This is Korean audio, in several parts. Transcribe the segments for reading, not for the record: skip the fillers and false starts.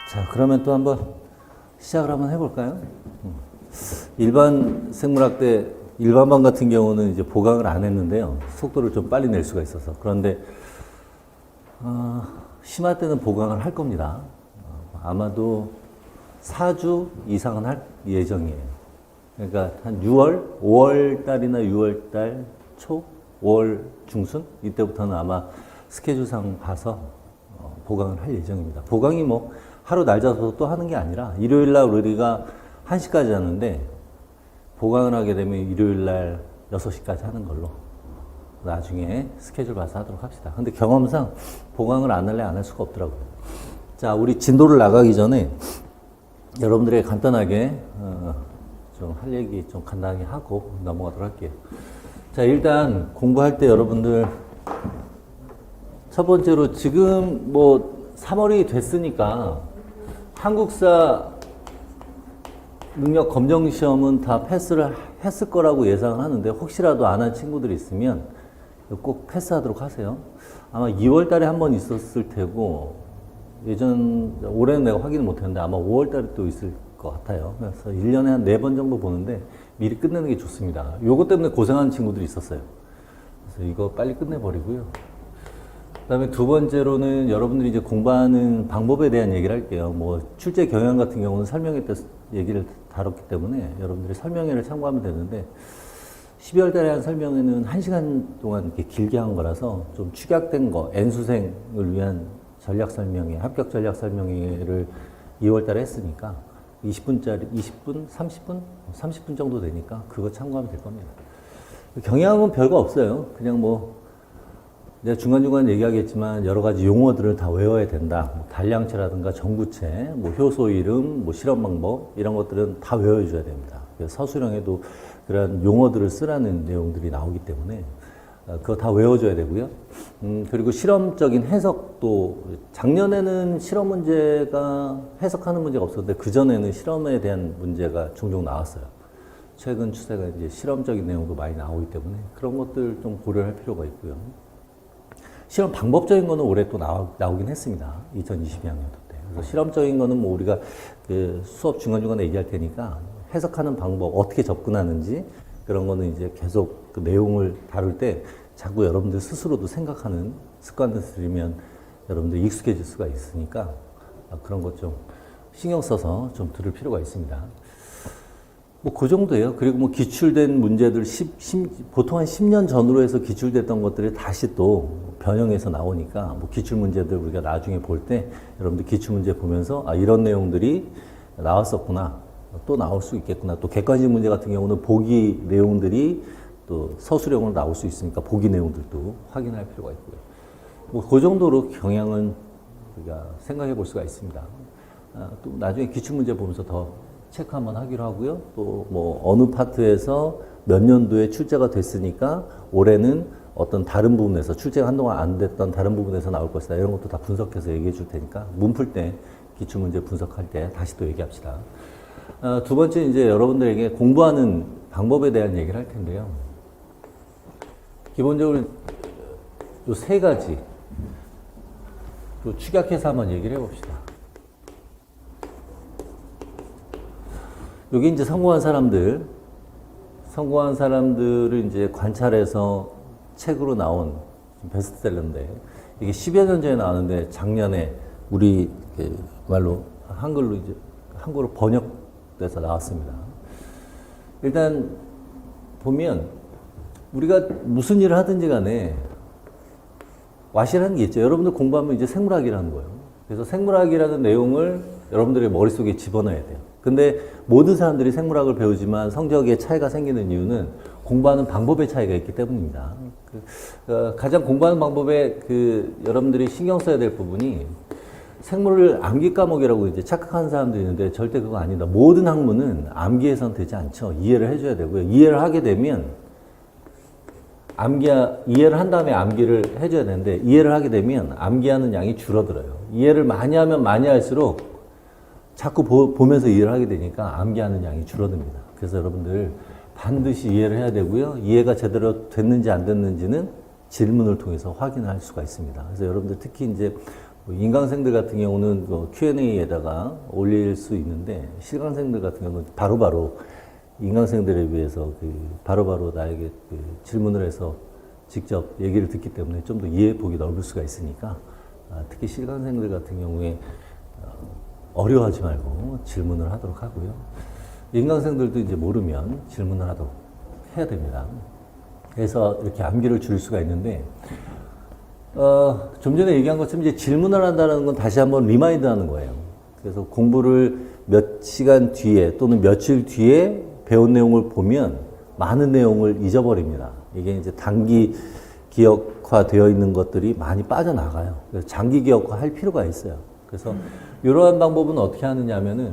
자, 그러면 또 한번 시작을 한번 해볼까요? 일반 생물학대 일반반 같은 경우는 이제 보강을 안 했는데요. 속도를 좀 빨리 낼 수가 있어서. 그런데 심화 때는 보강을 할 겁니다. 아마도 4주 이상은 할 예정이에요. 그러니까 한 6월, 5월 달이나 6월 달 초, 5월 중순 이때부터는 아마 스케줄상 봐서 보강을 할 예정입니다. 보강이 뭐 하루 날 잡아서 또 하는 게 아니라 일요일 날 우리가 1시까지 하는데 보강을 하게 되면 일요일 날 6시까지 하는 걸로 나중에 스케줄 봐서 하도록 합시다. 근데 경험상 보강을 안 할래 안 할 수가 없더라고요. 자, 우리 진도를 나가기 전에 여러분들에게 간단하게 좀 할 얘기 좀 간단하게 하고 넘어가도록 할게요. 자, 일단 공부할 때 여러분들 첫 번째로 지금 뭐 3월이 됐으니까 한국사 능력 검정 시험은 다 패스를 했을 거라고 예상을 하는데 혹시라도 안 한 친구들이 있으면 꼭 패스하도록 하세요. 아마 2월 달에 한 번 있었을 테고 올해는 내가 확인을 못했는데 아마 5월 달에 또 있을 것 같아요. 그래서 1년에 한 4번 정도 보는데 미리 끝내는 게 좋습니다. 요거 때문에 고생하는 친구들이 있었어요. 그래서 이거 빨리 끝내버리고요. 그 다음에 두 번째로는 여러분들이 이제 공부하는 방법에 대한 얘기를 할게요. 뭐 출제 경향 같은 경우는 설명회 때 얘기를 다뤘기 때문에 여러분들이 설명회를 참고하면 되는데 12월 달에 한 설명회는 1시간 동안 이렇게 길게 한 거라서 좀 축약된 거, N수생을 위한 전략 설명회, 합격 전략 설명회를 2월 달에 했으니까 20분짜리, 20분, 30분? 30분 정도 되니까 그거 참고하면 될 겁니다. 경향은 별거 없어요. 그냥 뭐 내가 중간중간 얘기하겠지만 여러 가지 용어들을 다 외워야 된다. 뭐 단량체라든가 전구체, 뭐 효소 이름, 뭐 실험 방법 이런 것들은 다 외워줘야 됩니다. 서술형에도 그런 용어들을 쓰라는 내용들이 나오기 때문에 그거 다 외워줘야 되고요. 그리고 실험적인 해석도 작년에는 실험 문제가 해석하는 문제가 없었는데 그 전에는 실험에 대한 문제가 종종 나왔어요. 최근 추세가 이제 실험적인 내용도 많이 나오기 때문에 그런 것들 좀 고려할 필요가 있고요. 실험 방법적인 거는 올해 또 나오긴 했습니다. 2022학년도 때. 그래서 실험적인 거는 뭐 우리가 그 수업 중간중간에 얘기할 테니까 해석하는 방법, 어떻게 접근하는지 그런 거는 이제 계속 그 내용을 다룰 때 자꾸 여러분들 스스로도 생각하는 습관을 들이면 여러분들 익숙해질 수가 있으니까 그런 것 좀 신경 써서 좀 들을 필요가 있습니다. 뭐 그 정도예요. 그리고 뭐 기출된 문제들 보통 한 10년 전으로 해서 기출됐던 것들이 다시 또 변형해서 나오니까 뭐 기출 문제들 우리가 나중에 볼 때 여러분들 기출 문제 보면서 이런 내용들이 나왔었구나. 또 나올 수 있겠구나. 또 객관식 문제 같은 경우는 보기 내용들이 또 서술형으로 나올 수 있으니까 보기 내용들도 확인할 필요가 있고요. 뭐 그 정도로 경향은 우리가 생각해 볼 수가 있습니다. 또 나중에 기출 문제 보면서 더 체크 한번 하기로 하고요. 또 뭐 어느 파트에서 몇 년도에 출제가 됐으니까 올해는 어떤 다른 부분에서 출제가 한동안 안 됐던 다른 부분에서 나올 것이다. 이런 것도 다 분석해서 얘기해 줄 테니까 문 풀 때 기출 문제 분석할 때 다시 또 얘기합시다. 두 번째 이제 여러분들에게 공부하는 방법에 대한 얘기를 할 텐데요. 기본적으로 요 세 가지 또 축약해서 한번 얘기를 해봅시다. 여기 이제 성공한 사람들을 이제 관찰해서 책으로 나온 베스트셀러인데 이게 10여 년 전에 나왔는데 작년에 우리 말로 한글로 번역돼서 나왔습니다. 일단 보면 우리가 무슨 일을 하든지 간에 와시라는 게 있죠. 여러분들 공부하면 이제 생물학이라는 거예요. 그래서 생물학이라는 내용을 여러분들의 머릿속에 집어넣어야 돼요. 근데 모든 사람들이 생물학을 배우지만 성적에 차이가 생기는 이유는 공부하는 방법의 차이가 있기 때문입니다. 가장 공부하는 방법에 여러분들이 신경 써야 될 부분이 생물을 암기 과목이라고 이제 착각하는 사람들이 있는데 절대 그거 아니다. 모든 학문은 암기해서는 되지 않죠. 이해를 해줘야 되고요. 이해를 하게 되면 이해를 한 다음에 암기를 해줘야 되는데 이해를 하게 되면 암기하는 양이 줄어들어요. 이해를 많이 하면 많이 할수록 자꾸 보면서 이해를 하게 되니까 암기하는 양이 줄어듭니다. 그래서 여러분들 반드시 이해를 해야 되고요. 이해가 제대로 됐는지 안 됐는지는 질문을 통해서 확인할 수가 있습니다. 그래서 여러분들 특히 이제 인강생들 같은 경우는 Q&A에다가 올릴 수 있는데 실강생들 같은 경우는 바로바로 인강생들에 비해서 바로바로 나에게 질문을 해서 직접 얘기를 듣기 때문에 좀 더 이해폭이 넓을 수가 있으니까 특히 실강생들 같은 경우에 어려워하지 말고 질문을 하도록 하고요. 인강생들도 이제 모르면 질문을 하도록 해야 됩니다. 그래서 이렇게 암기를 줄일 수가 있는데 좀 전에 얘기한 것처럼 이제 질문을 한다는 건 다시 한번 리마인드 하는 거예요. 그래서 공부를 몇 시간 뒤에 또는 며칠 뒤에 배운 내용을 보면 많은 내용을 잊어버립니다. 이게 이제 단기 기억화 되어 있는 것들이 많이 빠져나가요. 그래서 장기 기억화 할 필요가 있어요. 그래서 이러한 방법은 어떻게 하느냐 하면은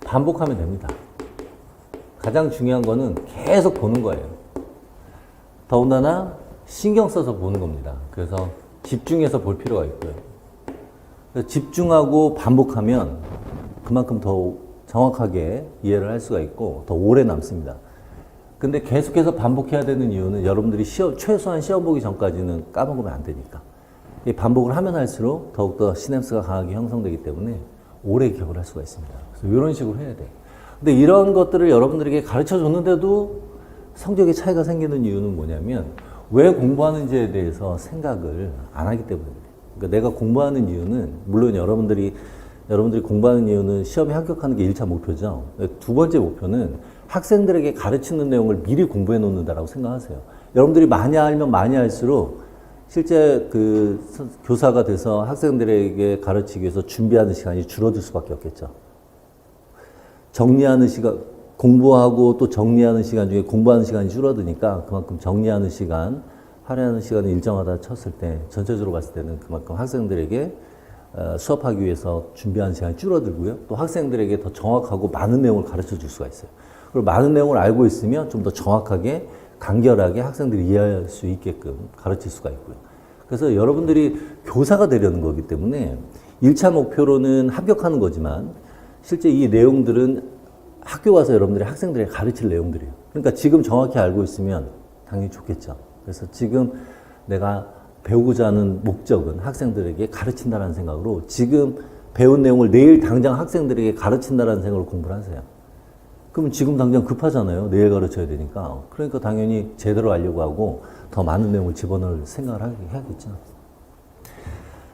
반복하면 됩니다. 가장 중요한 거는 계속 보는 거예요. 더군다나 신경 써서 보는 겁니다. 그래서 집중해서 볼 필요가 있고요. 그래서 집중하고 반복하면 그만큼 더 정확하게 이해를 할 수가 있고 더 오래 남습니다. 근데 계속해서 반복해야 되는 이유는 여러분들이 최소한 시험 보기 전까지는 까먹으면 안 되니까. 이 반복을 하면 할수록 더욱더 시냅스가 강하게 형성되기 때문에 오래 기억을 할 수가 있습니다. 그래서 이런 식으로 해야 돼요. 근데 이런 것들을 여러분들에게 가르쳐 줬는데도 성적에 차이가 생기는 이유는 뭐냐면 왜 공부하는지에 대해서 생각을 안 하기 때문입니다. 그러니까 내가 공부하는 이유는 물론 여러분들이 공부하는 이유는 시험에 합격하는 게 1차 목표죠. 두 번째 목표는 학생들에게 가르치는 내용을 미리 공부해 놓는다라고 생각하세요. 여러분들이 많이 알면 많이 할수록 실제 교사가 돼서 학생들에게 가르치기 위해서 준비하는 시간이 줄어들 수밖에 없겠죠. 정리하는 시간, 공부하고 또 정리하는 시간 중에 공부하는 시간이 줄어드니까 그만큼 정리하는 시간, 할애하는 시간이 일정하다 쳤을 때 전체적으로 봤을 때는 그만큼 학생들에게 수업하기 위해서 준비하는 시간이 줄어들고요. 또 학생들에게 더 정확하고 많은 내용을 가르쳐 줄 수가 있어요. 그리고 많은 내용을 알고 있으면 좀 더 정확하게 간결하게 학생들이 이해할 수 있게끔 가르칠 수가 있고요. 그래서 여러분들이 교사가 되려는 거기 때문에 1차 목표로는 합격하는 거지만 실제 이 내용들은 학교 가서 여러분들이 학생들에게 가르칠 내용들이에요. 그러니까 지금 정확히 알고 있으면 당연히 좋겠죠. 그래서 지금 내가 배우고자 하는 목적은 학생들에게 가르친다는 생각으로 지금 배운 내용을 내일 당장 학생들에게 가르친다는 생각으로 공부를 하세요. 그러면 지금 당장 급하잖아요. 내일 가르쳐야 되니까. 그러니까 당연히 제대로 하려고 하고 더 많은 내용을 집어넣을 생각을 해야겠죠.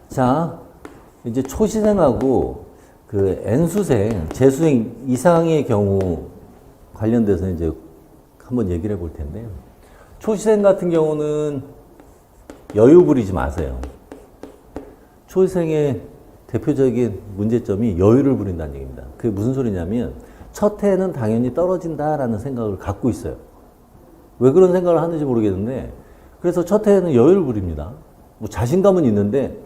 자, 이제 초시생하고 N수생, 재수생 이상의 경우 관련돼서 이제 한번 얘기를 해볼 텐데요. 초시생 같은 경우는 여유 부리지 마세요. 초시생의 대표적인 문제점이 여유를 부린다는 얘기입니다. 그게 무슨 소리냐면 첫 해는 당연히 떨어진다라는 생각을 갖고 있어요. 왜 그런 생각을 하는지 모르겠는데 그래서 첫 해에는 여유를 부립니다. 뭐 자신감은 있는데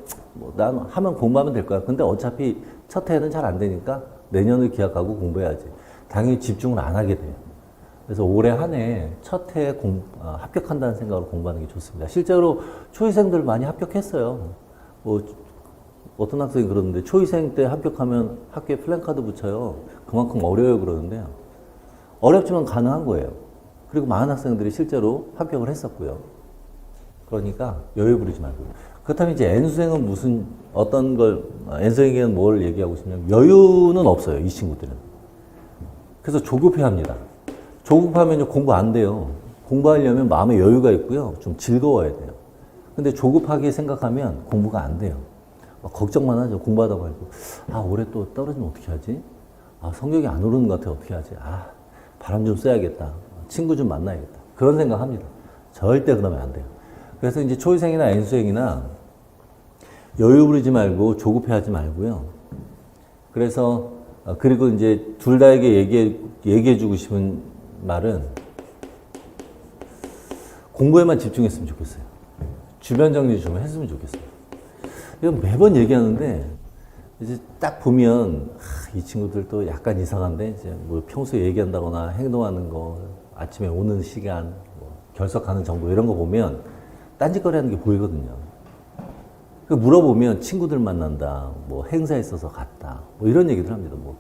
난 하면 공부하면 될 거야. 근데 어차피 첫 해에는 잘 안 되니까 내년을 기약하고 공부해야지. 당연히 집중을 안 하게 돼요. 그래서 올해 한 해 첫 해에 합격한다는 생각으로 공부하는 게 좋습니다. 실제로 초이생들 많이 합격했어요. 뭐 어떤 학생이 그러는데 초이생 때 합격하면 학교에 플랜카드 붙여요. 그만큼 어려워요 그러는데요. 어렵지만 가능한 거예요. 그리고 많은 학생들이 실제로 합격을 했었고요. 그러니까 여유 부리지 말고. 그렇다면 이제 N수생은 N수생에게는 뭘 얘기하고 싶냐면 여유는 없어요. 이 친구들은. 그래서 조급해 합니다. 조급하면 공부 안 돼요. 공부하려면 마음에 여유가 있고요. 좀 즐거워야 돼요. 근데 조급하게 생각하면 공부가 안 돼요. 막 걱정만 하죠. 공부하다 말고. 올해 또 떨어지면 어떻게 하지? 성적이 안 오르는 것 같아. 어떻게 하지? 바람 좀 쐬야겠다. 친구 좀 만나야겠다. 그런 생각 합니다. 절대 그러면 안 돼요. 그래서 이제 초이생이나 N수생이나 여유 부리지 말고 조급해 하지 말고요. 그래서, 그리고 이제 둘 다에게 얘기해 주고 싶은 말은 공부에만 집중했으면 좋겠어요. 주변 정리 좀 했으면 좋겠어요. 이건 매번 얘기하는데 이제 딱 보면 이 친구들도 약간 이상한데 이제 뭐 평소에 얘기한다거나 행동하는 거 아침에 오는 시간 뭐 결석하는 정보 이런 거 보면 딴짓거리 하는 게 보이거든요. 물어보면 친구들 만난다, 뭐 행사 있어서 갔다, 뭐 이런 얘기들 합니다. 뭐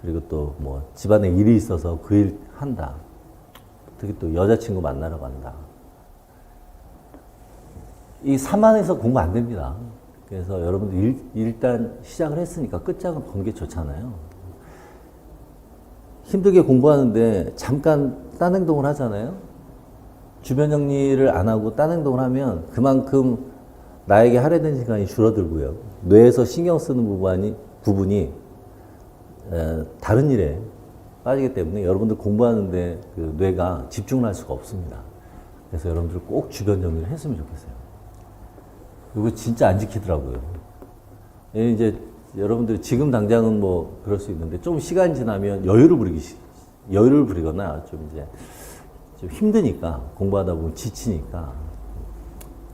그리고 또 뭐 집안에 일이 있어서 그 일 한다. 특히 또 여자친구 만나러 간다. 이 산만해서 공부 안 됩니다. 그래서 여러분들 일단 시작을 했으니까 끝장을 보는 게 좋잖아요. 힘들게 공부하는데 잠깐 딴 행동을 하잖아요. 주변 정리를 안 하고 딴 행동을 하면 그만큼 나에게 할애된 시간이 줄어들고요. 뇌에서 신경 쓰는 부분이 다른 일에 빠지기 때문에 여러분들 공부하는데 그 뇌가 집중을 할 수가 없습니다. 그래서 여러분들 꼭 주변 정리를 했으면 좋겠어요. 이거 진짜 안 지키더라고요. 이제 여러분들이 지금 당장은 뭐 그럴 수 있는데 좀 시간이 지나면 여유를 부리거나 좀 이제 좀 힘드니까 공부하다 보면 지치니까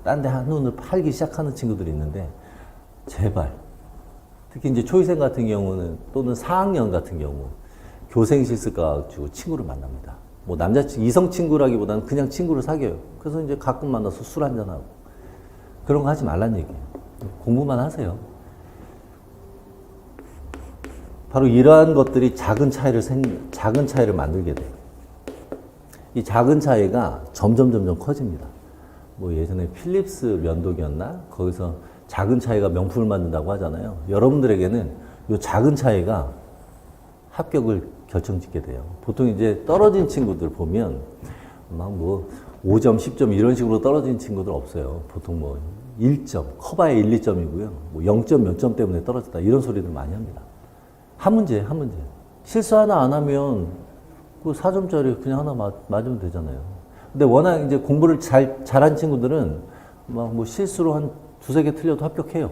딴 데 한눈을 팔기 시작하는 친구들이 있는데 제발 특히 이제 초이생 같은 경우는 또는 4학년 같은 경우 교생 실습 가지고 친구를 만납니다. 뭐 이성 친구라기보다는 그냥 친구를 사귀어요. 그래서 이제 가끔 만나서 술 한잔하고 그런 거 하지 말란 얘기예요. 공부만 하세요. 바로 이러한 것들이 작은 차이를 만들게 돼요. 이 작은 차이가 점점 커집니다. 뭐 예전에 필립스 면도기였나? 거기서 작은 차이가 명품을 만든다고 하잖아요. 여러분들에게는 이 작은 차이가 합격을 결정짓게 돼요. 보통 이제 떨어진 친구들 보면 막 뭐 5점, 10점 이런 식으로 떨어진 친구들 없어요. 보통 뭐 1점, 커봐야 1, 2점이고요. 뭐 0점 몇 점 때문에 떨어졌다 이런 소리들 많이 합니다. 한 문제. 실수 하나 안 하면 그 4점짜리 그냥 하나 맞으면 되잖아요. 근데 워낙 이제 공부를 잘한 친구들은 막 뭐 실수로 한 두세 개 틀려도 합격해요.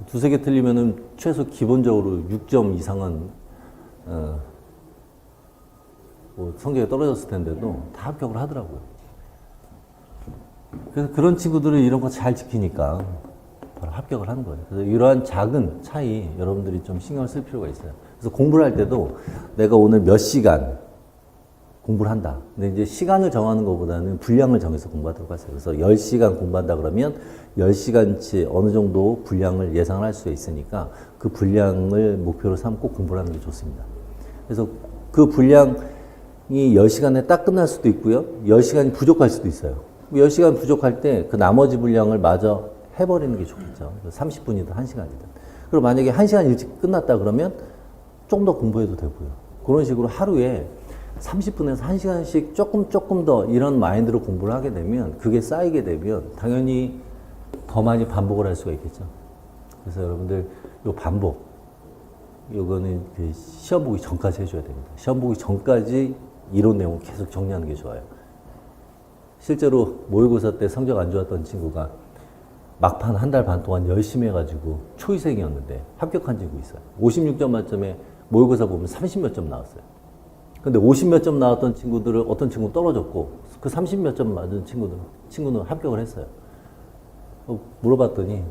두세 개 틀리면은 최소 기본적으로 6점 이상은, 뭐 성적이 떨어졌을 텐데도 다 합격을 하더라고요. 그래서 그런 친구들은 이런 거 잘 지키니까 바로 합격을 하는 거예요. 그래서 이러한 작은 차이 여러분들이 좀 신경을 쓸 필요가 있어요. 그래서 공부를 할 때도 내가 오늘 몇 시간 공부를 한다. 근데 이제 시간을 정하는 것보다는 분량을 정해서 공부하도록 하세요. 그래서 10시간 공부한다 그러면 10시간치 어느 정도 분량을 예상을 할 수 있으니까 그 분량을 목표로 삼고 공부를 하는 게 좋습니다. 그래서 그 분량이 10시간에 딱 끝날 수도 있고요. 10시간이 부족할 수도 있어요. 10시간 부족할 때 그 나머지 분량을 마저 해버리는 게 좋겠죠. 30분이든 1시간이든. 그리고 만약에 1시간 일찍 끝났다 그러면 좀 더 공부해도 되고요. 그런 식으로 하루에 30분에서 1시간씩 조금 더 이런 마인드로 공부를 하게 되면 그게 쌓이게 되면 당연히 더 많이 반복을 할 수가 있겠죠. 그래서 여러분들 요 반복, 요거는 그 시험 보기 전까지 해줘야 됩니다. 시험 보기 전까지 이론 내용 계속 정리하는 게 좋아요. 실제로 모의고사 때 성적 안 좋았던 친구가 막판 한 달 반 동안 열심히 해가지고 초이생이었는데 합격한 친구 있어요. 56점 만점에 모의고사 보면 30 몇 점 나왔어요. 근데 50 몇 점 나왔던 친구들은 어떤 친구는 떨어졌고 그 30 몇 점 맞은 친구는 합격을 했어요. 물어봤더니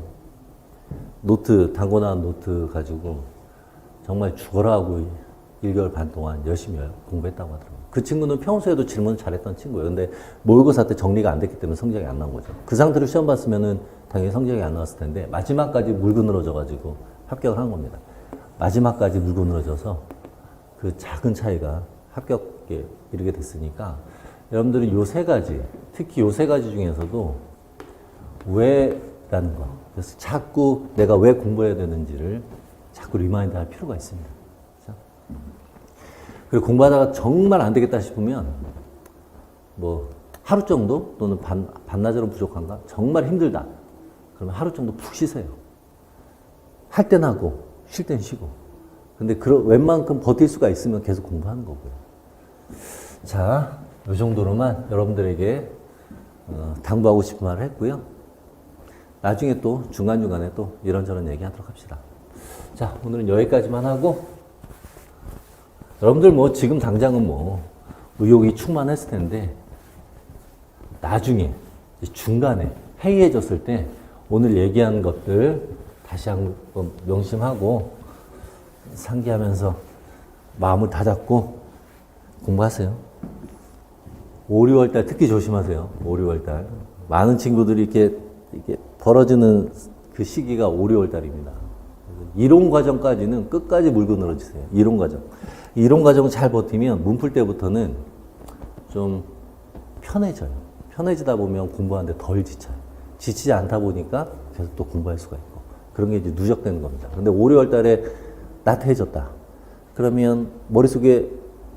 단고 나온 노트 가지고 정말 죽어라 하고 1개월 반 동안 열심히 공부했다고 하더라고요. 그 친구는 평소에도 질문 잘했던 친구예요. 근데 모의고사 때 정리가 안 됐기 때문에 성적이 안 나온 거죠. 그 상태로 시험 봤으면은 당연히 성적이 안 나왔을 텐데 마지막까지 물고 늘어져가지고 합격을 한 겁니다. 마지막까지 물고 늘어져서 그 작은 차이가 합격에 이르게 됐으니까 여러분들은 요 세 가지, 특히 요 세 가지 중에서도 왜라는 거. 그래서 자꾸 내가 왜 공부해야 되는지를 자꾸 리마인드 할 필요가 있습니다. 그렇죠? 그리고 공부하다가 정말 안 되겠다 싶으면 뭐 하루 정도 또는 반나절은 부족한가? 정말 힘들다. 그러면 하루 정도 푹 쉬세요. 할 땐 하고 쉴 땐 쉬고. 근데 웬만큼 버틸 수가 있으면 계속 공부하는 거고요. 자, 이 정도로만 여러분들에게 당부하고 싶은 말을 했고요. 나중에 또 중간중간에 또 이런저런 얘기하도록 합시다. 자, 오늘은 여기까지만 하고 여러분들 뭐 지금 당장은 뭐 의욕이 충만했을 텐데 나중에 중간에 해이해졌을 때 오늘 얘기한 것들 다시 한번 명심하고 상기하면서 마음을 다잡고 공부하세요. 5, 6월달 특히 조심하세요. 5, 6월달 많은 친구들이 이렇게 벌어지는 그 시기가 5, 6월달입니다. 이론 과정까지는 끝까지 물고 늘어지세요. 이론 과정 잘 버티면 문풀 때부터는 좀 편해져요. 편해지다 보면 공부하는데 덜 지쳐요. 지치지 않다 보니까 계속 또 공부할 수가 있고 그런 게 이제 누적되는 겁니다. 근데 5, 6월 달에 나태해졌다. 그러면 머릿속에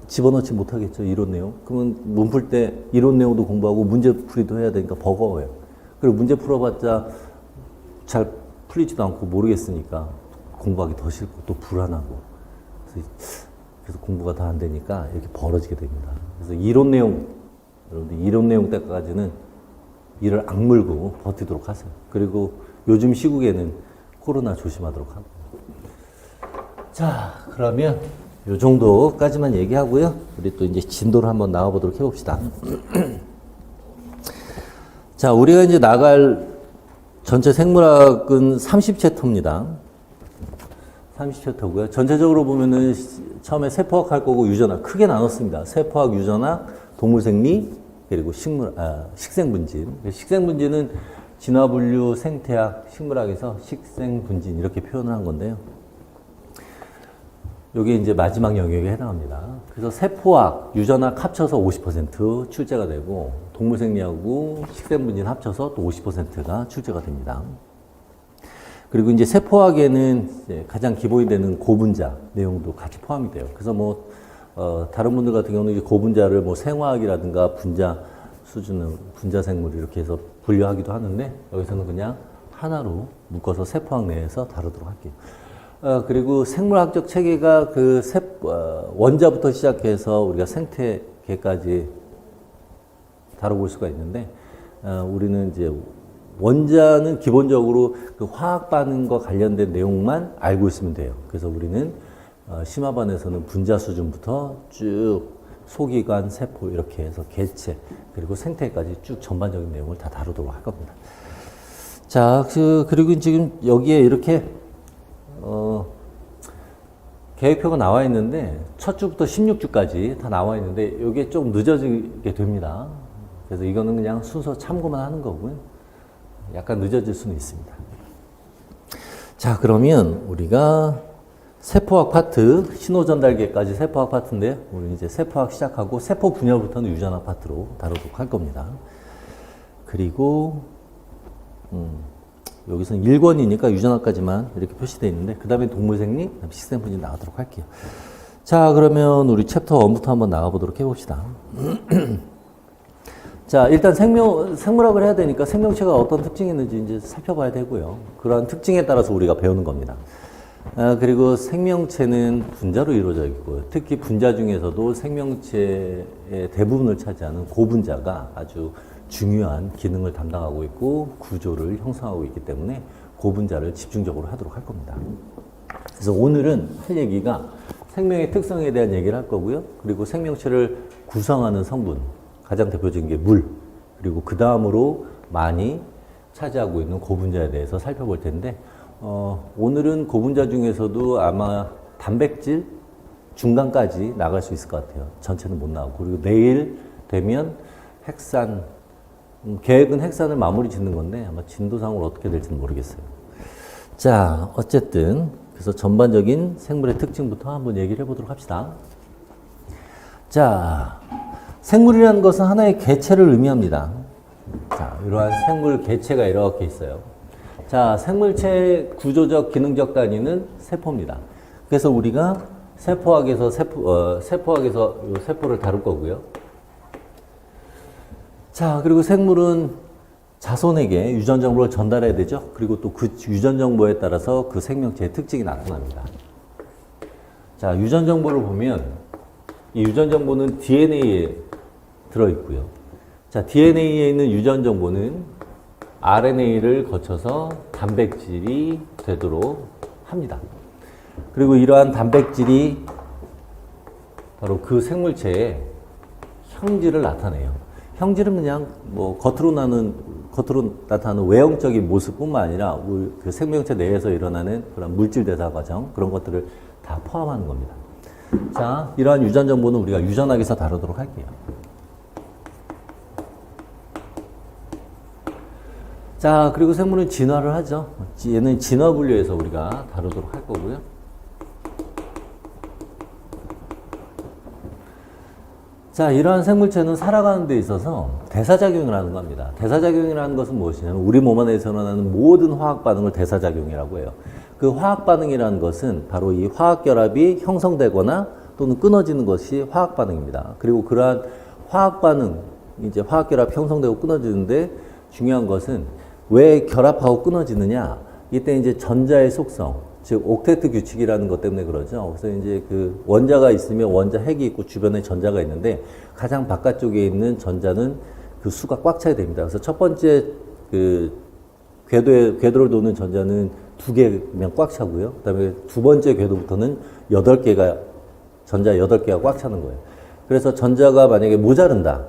집어넣지 못하겠죠, 이론 내용. 그러면 문 풀 때 이론 내용도 공부하고 문제풀이도 해야 되니까 버거워요. 그리고 문제 풀어봤자 잘 풀리지도 않고 모르겠으니까 공부하기 더 싫고 또 불안하고. 그래서 공부가 다 안 되니까 이렇게 벌어지게 됩니다. 그래서 이론 내용, 여러분들 이론 내용 때까지는 이를 악물고 버티도록 하세요. 그리고 요즘 시국에는 코로나 조심하도록 하고. 자, 그러면 요 정도까지만 얘기하고요. 우리 또 이제 진도를 한번 나와보도록 해봅시다. 자, 우리가 이제 나갈 전체 생물학은 30챕터입니다. 30챕터고요. 전체적으로 보면은 처음에 세포학 할 거고 유전학 크게 나눴습니다. 세포학, 유전학, 동물생리, 그리고 식생분진. 식생분진은 진화분류, 생태학, 식물학에서 식생분진 이렇게 표현을 한 건데요. 이게 이제 마지막 영역에 해당합니다. 그래서 세포학, 유전학 합쳐서 50% 출제가 되고 동물생리하고 식생분진 합쳐서 또 50%가 출제가 됩니다. 그리고 이제 세포학에는 이제 가장 기본이 되는 고분자 내용도 같이 포함이 돼요. 그래서 뭐 다른 분들 같은 경우는 이제 고분자를 뭐 생화학이라든가 분자 수준은 분자 생물 이렇게 해서 분류하기도 하는데 여기서는 그냥 하나로 묶어서 세포학 내에서 다루도록 할게요. 그리고 생물학적 체계가 그 원자부터 시작해서 우리가 생태계까지 다뤄볼 수가 있는데, 우리는 이제 원자는 기본적으로 그 화학 반응과 관련된 내용만 알고 있으면 돼요. 그래서 우리는 심화반에서는 분자 수준부터 쭉 소기관, 세포 이렇게 해서 개체 그리고 생태까지 쭉 전반적인 내용을 다 다루도록 할 겁니다. 자, 그리고 지금 여기에 이렇게 계획표가 나와 있는데 첫 주부터 16주까지 다 나와 있는데 이게 좀 늦어지게 됩니다. 그래서 이거는 그냥 순서 참고만 하는 거고요. 약간 늦어질 수는 있습니다. 자, 그러면 우리가 세포학 파트, 신호전달계까지 세포학 파트인데 우리 이제 세포학 시작하고 세포 분열부터는 유전학 파트로 다루도록 할 겁니다. 그리고 여기서는 1권이니까 유전학까지만 이렇게 표시되어 있는데 그 다음에 동물생리, 그다음에 식생분진 나가도록 할게요. 자, 그러면 우리 챕터 1부터 한번 나가보도록 해봅시다. 자, 일단 생물학을 해야 되니까 생명체가 어떤 특징이 있는지 이제 살펴봐야 되고요. 그러한 특징에 따라서 우리가 배우는 겁니다. 그리고 생명체는 분자로 이루어져 있고요. 특히 분자 중에서도 생명체의 대부분을 차지하는 고분자가 아주 중요한 기능을 담당하고 있고 구조를 형성하고 있기 때문에 고분자를 집중적으로 하도록 할 겁니다. 그래서 오늘은 할 얘기가 생명의 특성에 대한 얘기를 할 거고요. 그리고 생명체를 구성하는 성분, 가장 대표적인 게 물, 그리고 그 다음으로 많이 차지하고 있는 고분자에 대해서 살펴볼 텐데 오늘은 고분자 중에서도 아마 단백질 중간까지 나갈 수 있을 것 같아요. 전체는 못 나오고. 그리고 내일 되면 핵산, 계획은 핵산을 마무리 짓는 건데 아마 진도상으로 어떻게 될지는 모르겠어요. 자, 어쨌든 그래서 전반적인 생물의 특징부터 한번 얘기를 해보도록 합시다. 자, 생물이라는 것은 하나의 개체를 의미합니다. 자, 이러한 생물 개체가 이렇게 있어요. 자, 생물체 구조적 기능적 단위는 세포입니다. 그래서 우리가 세포학에서 세포를 다룰 거고요. 자, 그리고 생물은 자손에게 유전 정보를 전달해야 되죠. 그리고 또 그 유전 정보에 따라서 그 생명체의 특징이 나타납니다. 자, 유전 정보를 보면 이 유전 정보는 DNA에 들어 있고요. 자, DNA에 있는 유전 정보는 RNA를 거쳐서 단백질이 되도록 합니다. 그리고 이러한 단백질이 바로 그 생물체의 형질을 나타내요. 형질은 그냥 뭐 겉으로 나타나는 외형적인 모습뿐만 아니라 그 생명체 내에서 일어나는 그런 물질 대사 과정, 그런 것들을 다 포함하는 겁니다. 자, 이러한 유전 정보는 우리가 유전학에서 다루도록 할게요. 자, 그리고 생물은 진화를 하죠. 얘는 진화 분류에서 우리가 다루도록 할 거고요. 자, 이러한 생물체는 살아가는 데 있어서 대사작용이라는 겁니다. 대사작용이라는 것은 무엇이냐면 우리 몸 안에서 일어나는 모든 화학 반응을 대사작용이라고 해요. 그 화학 반응이라는 것은 바로 이 화학 결합이 형성되거나 또는 끊어지는 것이 화학 반응입니다. 그리고 그러한 화학 반응, 이제 화학 결합 형성되고 끊어지는데 중요한 것은 왜 결합하고 끊어지느냐? 이때 이제 전자의 속성, 즉 옥테트 규칙이라는 것 때문에 그러죠. 그래서 이제 그 원자가 있으면 원자 핵이 있고 주변에 전자가 있는데 가장 바깥쪽에 있는 전자는 그 수가 꽉 차야 됩니다. 그래서 첫 번째 그 궤도를 도는 전자는 2개면 꽉 차고요. 그다음에 두 번째 궤도부터는 8개가 전자 8개가 꽉 차는 거예요. 그래서 전자가 만약에 모자른다.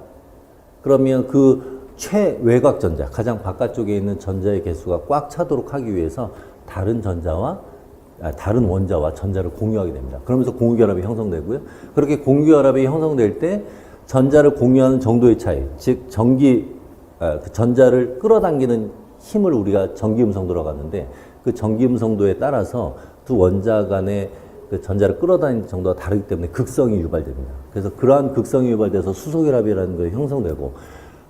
그러면 그 최외곽 전자, 가장 바깥쪽에 있는 전자의 개수가 꽉 차도록 하기 위해서 다른 원자와 전자를 공유하게 됩니다. 그러면서 공유결합이 형성되고요. 그렇게 공유결합이 형성될 때 전자를 공유하는 정도의 차이, 즉 그 전자를 끌어당기는 힘을 우리가 전기음성도라고 하는데 그 전기음성도에 따라서 두 원자 간의 그 전자를 끌어당기는 정도가 다르기 때문에 극성이 유발됩니다. 그래서 그러한 극성이 유발돼서 수소결합이라는 것이 형성되고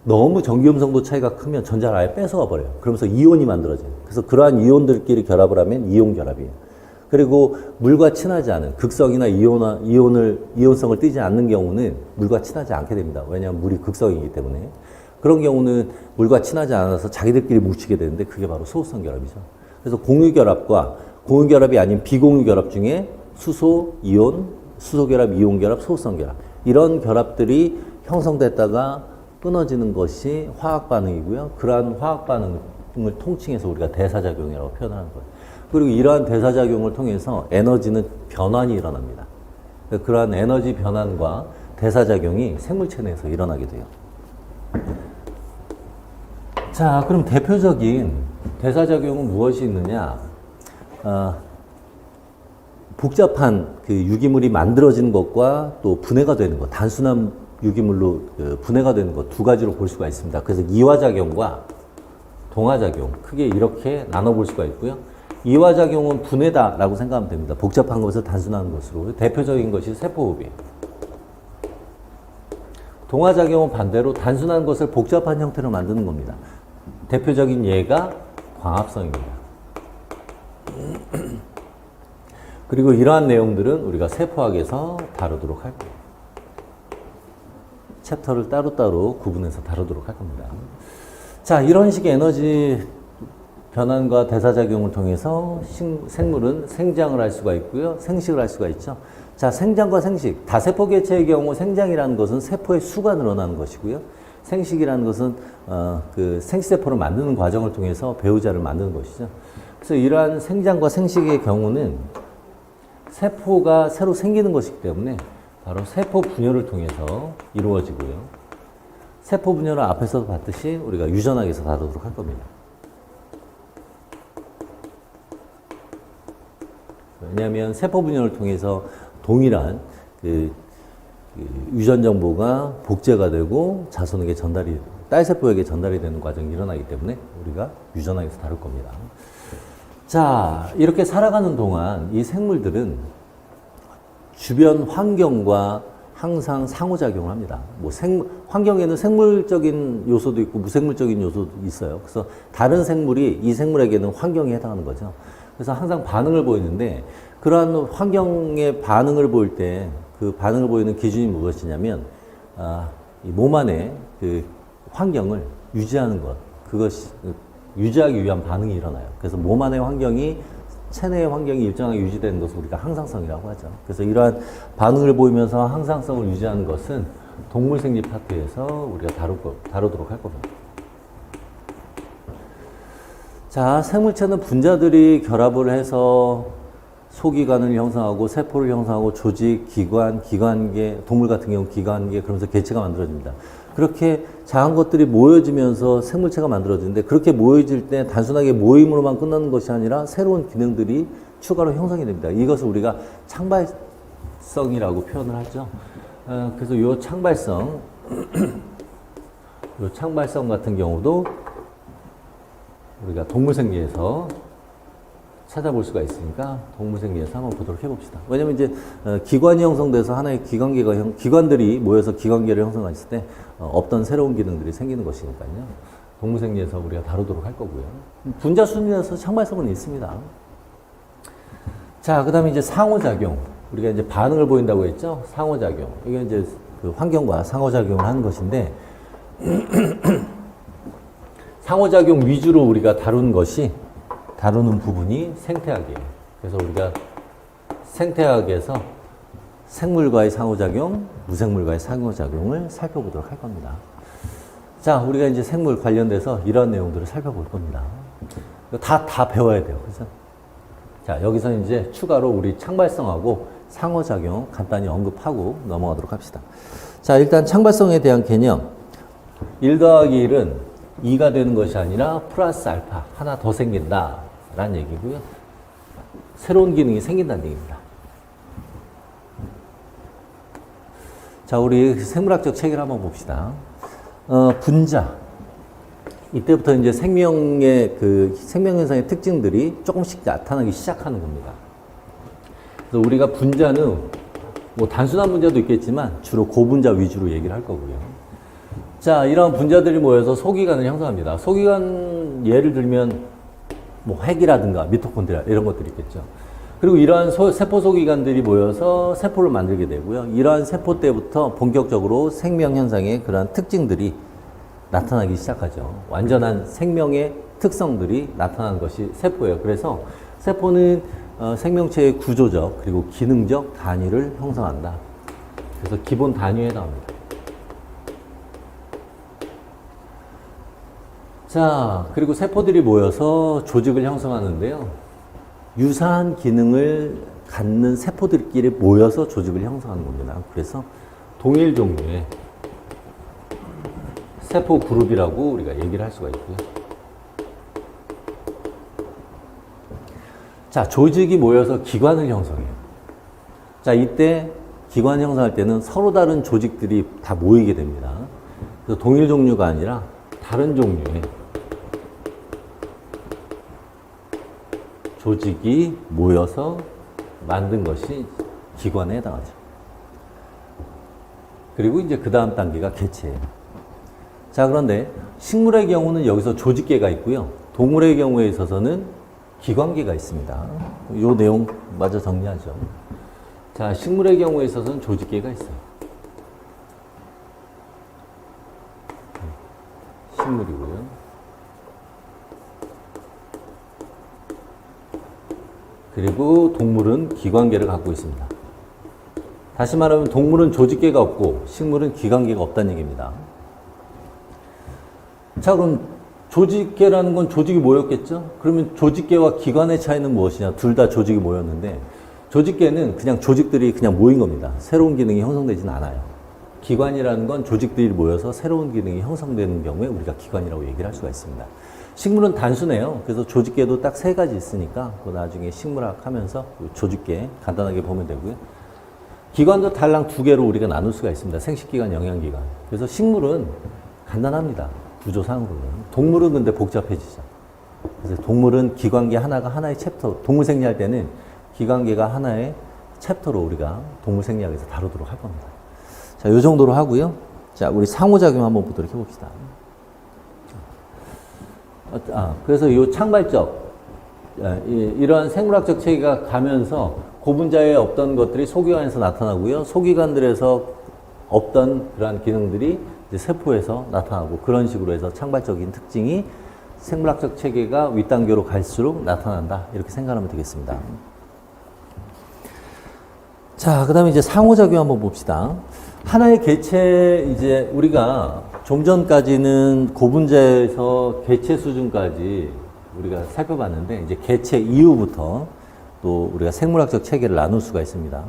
너무 전기음성도 차이가 크면 전자를 아예 뺏어가 버려요. 그러면서 이온이 만들어져요. 그래서 그러한 이온들끼리 결합을 하면 이온 결합이에요. 그리고 물과 친하지 않은 극성이나 이온성을 띠지 않는 경우는 물과 친하지 않게 됩니다. 왜냐하면 물이 극성이기 때문에. 그런 경우는 물과 친하지 않아서 자기들끼리 뭉치게 되는데 그게 바로 소수성 결합이죠. 그래서 공유결합과 공유결합이 아닌 비공유결합 중에 수소, 이온, 수소결합, 이온결합, 소수성 결합 이런 결합들이 형성됐다가 끊어지는 것이 화학 반응이고요. 그러한 화학 반응을 통칭해서 우리가 대사작용이라고 표현하는 거예요. 그리고 이러한 대사작용을 통해서 에너지는 변환이 일어납니다. 그러한 에너지 변환과 대사작용이 생물체 내에서 일어나게 돼요. 자, 그럼 대표적인 대사작용은 무엇이 있느냐? 복잡한 그 유기물이 만들어지는 것과 또 분해가 되는 것, 단순한 유기물로 분해가 되는 것 두 가지로 볼 수가 있습니다. 그래서 이화작용과 동화작용, 크게 이렇게 나눠볼 수가 있고요. 이화작용은 분해다라고 생각하면 됩니다. 복잡한 것을 단순한 것으로. 대표적인 것이 세포흡이에요. 동화작용은 반대로 단순한 것을 복잡한 형태로 만드는 겁니다. 대표적인 예가 광합성입니다. 그리고 이러한 내용들은 우리가 세포학에서 다루도록 할 거예요. 챕터를 따로따로 구분해서 다루도록 할 겁니다. 자, 이런 식의 에너지 변환과 대사작용을 통해서 생물은 생장을 할 수가 있고요. 생식을 할 수가 있죠. 자, 생장과 생식. 다세포 개체의 경우 생장이라는 것은 세포의 수가 늘어나는 것이고요. 생식이라는 것은 그 생시세포를 만드는 과정을 통해서 배우자를 만드는 것이죠. 그래서 이러한 생장과 생식의 경우는 세포가 새로 생기는 것이기 때문에 바로 세포 분열을 통해서 이루어지고요. 세포 분열은 앞에서도 봤듯이 우리가 유전학에서 다루도록 할 겁니다. 왜냐하면 세포 분열을 통해서 동일한 그 유전 정보가 복제가 되고 자손에게 딸 세포에게 전달이 되는 과정이 일어나기 때문에 우리가 유전학에서 다룰 겁니다. 자, 이렇게 살아가는 동안 이 생물들은 주변 환경과 항상 상호작용을 합니다. 환경에는 생물적인 요소도 있고 무생물적인 요소도 있어요. 그래서 다른 생물이 이 생물에게는 환경에 해당하는 거죠. 그래서 항상 반응을 보이는데 그러한 환경의 반응을 보일 때 그 반응을 보이는 기준이 무엇이냐면 이 몸 안에 그 환경을 유지하는 것, 그것이 유지하기 위한 반응이 일어나요. 그래서 몸 안의 환경이 체내의 환경이 일정하게 유지되는 것을 우리가 항상성이라고 하죠. 그래서 이러한 반응을 보이면서 항상성을 유지하는 것은 동물 생리 파트에서 우리가 다루도록 할 겁니다. 자, 생물체는 분자들이 결합을 해서 소기관을 형성하고 세포를 형성하고 조직, 기관계, 동물 같은 경우 기관계, 그러면서 개체가 만들어집니다. 그렇게 작은 것들이 모여지면서 생물체가 만들어지는데 그렇게 모여질 때 단순하게 모임으로만 끝나는 것이 아니라 새로운 기능들이 추가로 형성이 됩니다. 이것을 우리가 창발성이라고 표현을 하죠. 그래서 이 창발성, 이 창발성 같은 경우도 우리가 동물 생리에서 찾아볼 수가 있으니까 동물생리에서 한번 보도록 해봅시다. 왜냐면 이제 기관이 형성돼서 하나의 기관들이 모여서 기관계를 형성했을 때 없던 새로운 기능들이 생기는 것이니까요. 동물생리에서 우리가 다루도록 할 거고요. 분자 순위에서 창발성은 있습니다. 자, 그 다음에 이제 상호작용. 우리가 이제 반응을 보인다고 했죠? 상호작용. 이게 이제 그 환경과 상호작용을 하는 것인데, 상호작용 위주로 우리가 다루는 부분이 생태학이에요. 그래서 우리가 생태학에서 생물과의 상호작용, 무생물과의 상호작용을 살펴보도록 할 겁니다. 자, 우리가 이제 생물 관련돼서 이런 내용들을 살펴볼 겁니다. 다 배워야 돼요. 그죠? 자, 여기서 이제 추가로 우리 창발성하고 상호작용 간단히 언급하고 넘어가도록 합시다. 자, 일단 창발성에 대한 개념. 1 더하기 1은 2가 되는 것이 아니라 플러스 알파, 하나 더 생긴다 라는 얘기고요. 새로운 기능이 생긴다는 얘기입니다. 자, 우리 생물학적 체계를 한번 봅시다. 분자. 이때부터 이제 생명현상의 특징들이 조금씩 나타나기 시작하는 겁니다. 그래서 우리가 분자는 뭐 단순한 분자도 있겠지만 주로 고분자 위주로 얘기를 할 거고요. 자, 이런 분자들이 모여서 소기관을 형성합니다. 소기관 예를 들면 뭐 핵이라든가 미토콘드리아 이런 것들이 있겠죠. 그리고 이러한 세포 소기관들이 모여서 세포를 만들게 되고요. 이러한 세포 때부터 본격적으로 생명 현상의 그러한 특징들이 나타나기 시작하죠. 완전한 생명의 특성들이 나타나는 것이 세포예요. 그래서 세포는 생명체의 구조적 그리고 기능적 단위를 형성한다. 그래서 기본 단위에 해당합니다. 자, 그리고 세포들이 모여서 조직을 형성하는데요. 유사한 기능을 갖는 세포들끼리 모여서 조직을 형성하는 겁니다. 그래서 동일 종류의 세포 그룹이라고 우리가 얘기를 할 수가 있고요. 자, 조직이 모여서 기관을 형성해요. 자, 이때 기관 형성할 때는 서로 다른 조직들이 다 모이게 됩니다. 그래서 동일 종류가 아니라 다른 종류의 조직이 모여서 만든 것이 기관에 해당하죠. 그리고 이제 그 다음 단계가 개체예요. 자, 그런데 식물의 경우는 여기서 조직계가 있고요. 동물의 경우에 있어서는 기관계가 있습니다. 이 내용 마저 정리하죠. 자, 식물의 경우에 있어서는 조직계가 있어요. 식물이고요. 그리고 동물은 기관계를 갖고 있습니다. 다시 말하면 동물은 조직계가 없고 식물은 기관계가 없다는 얘기입니다. 자, 그럼 조직계라는 건 조직이 모였겠죠? 그러면 조직계와 기관의 차이는 무엇이냐? 둘 다 조직이 모였는데 조직계는 그냥 조직들이 그냥 모인 겁니다. 새로운 기능이 형성되지는 않아요. 기관이라는 건 조직들이 모여서 새로운 기능이 형성되는 경우에 우리가 기관이라고 얘기를 할 수가 있습니다. 식물은 단순해요. 그래서 조직계도 딱 3가지 있으니까 나중에 식물학 하면서 조직계 간단하게 보면 되고요. 기관도 달랑 2개로 우리가 나눌 수가 있습니다. 생식기관, 영양기관. 그래서 식물은 간단합니다. 구조상으로는. 동물은 근데 복잡해지죠. 그래서 동물은 기관계 하나가 하나의 챕터, 동물 생리할 때는 기관계가 하나의 챕터로 우리가 동물 생리학에서 다루도록 할 겁니다. 자, 요 정도로 하고요. 자, 우리 상호작용 한번 보도록 해봅시다. 그래서 이 창발적, 이러한 생물학적 체계가 가면서 고분자에 없던 것들이 소기관에서 나타나고요. 소기관들에서 없던 그러한 기능들이 이제 세포에서 나타나고 그런 식으로 해서 창발적인 특징이 생물학적 체계가 윗단계로 갈수록 나타난다. 이렇게 생각하면 되겠습니다. 자, 그 다음에 이제 상호작용 한번 봅시다. 하나의 개체, 이제 우리가 좀 전까지는 고분자에서 개체 수준까지 우리가 살펴봤는데, 이제 개체 이후부터 또 우리가 생물학적 체계를 나눌 수가 있습니다.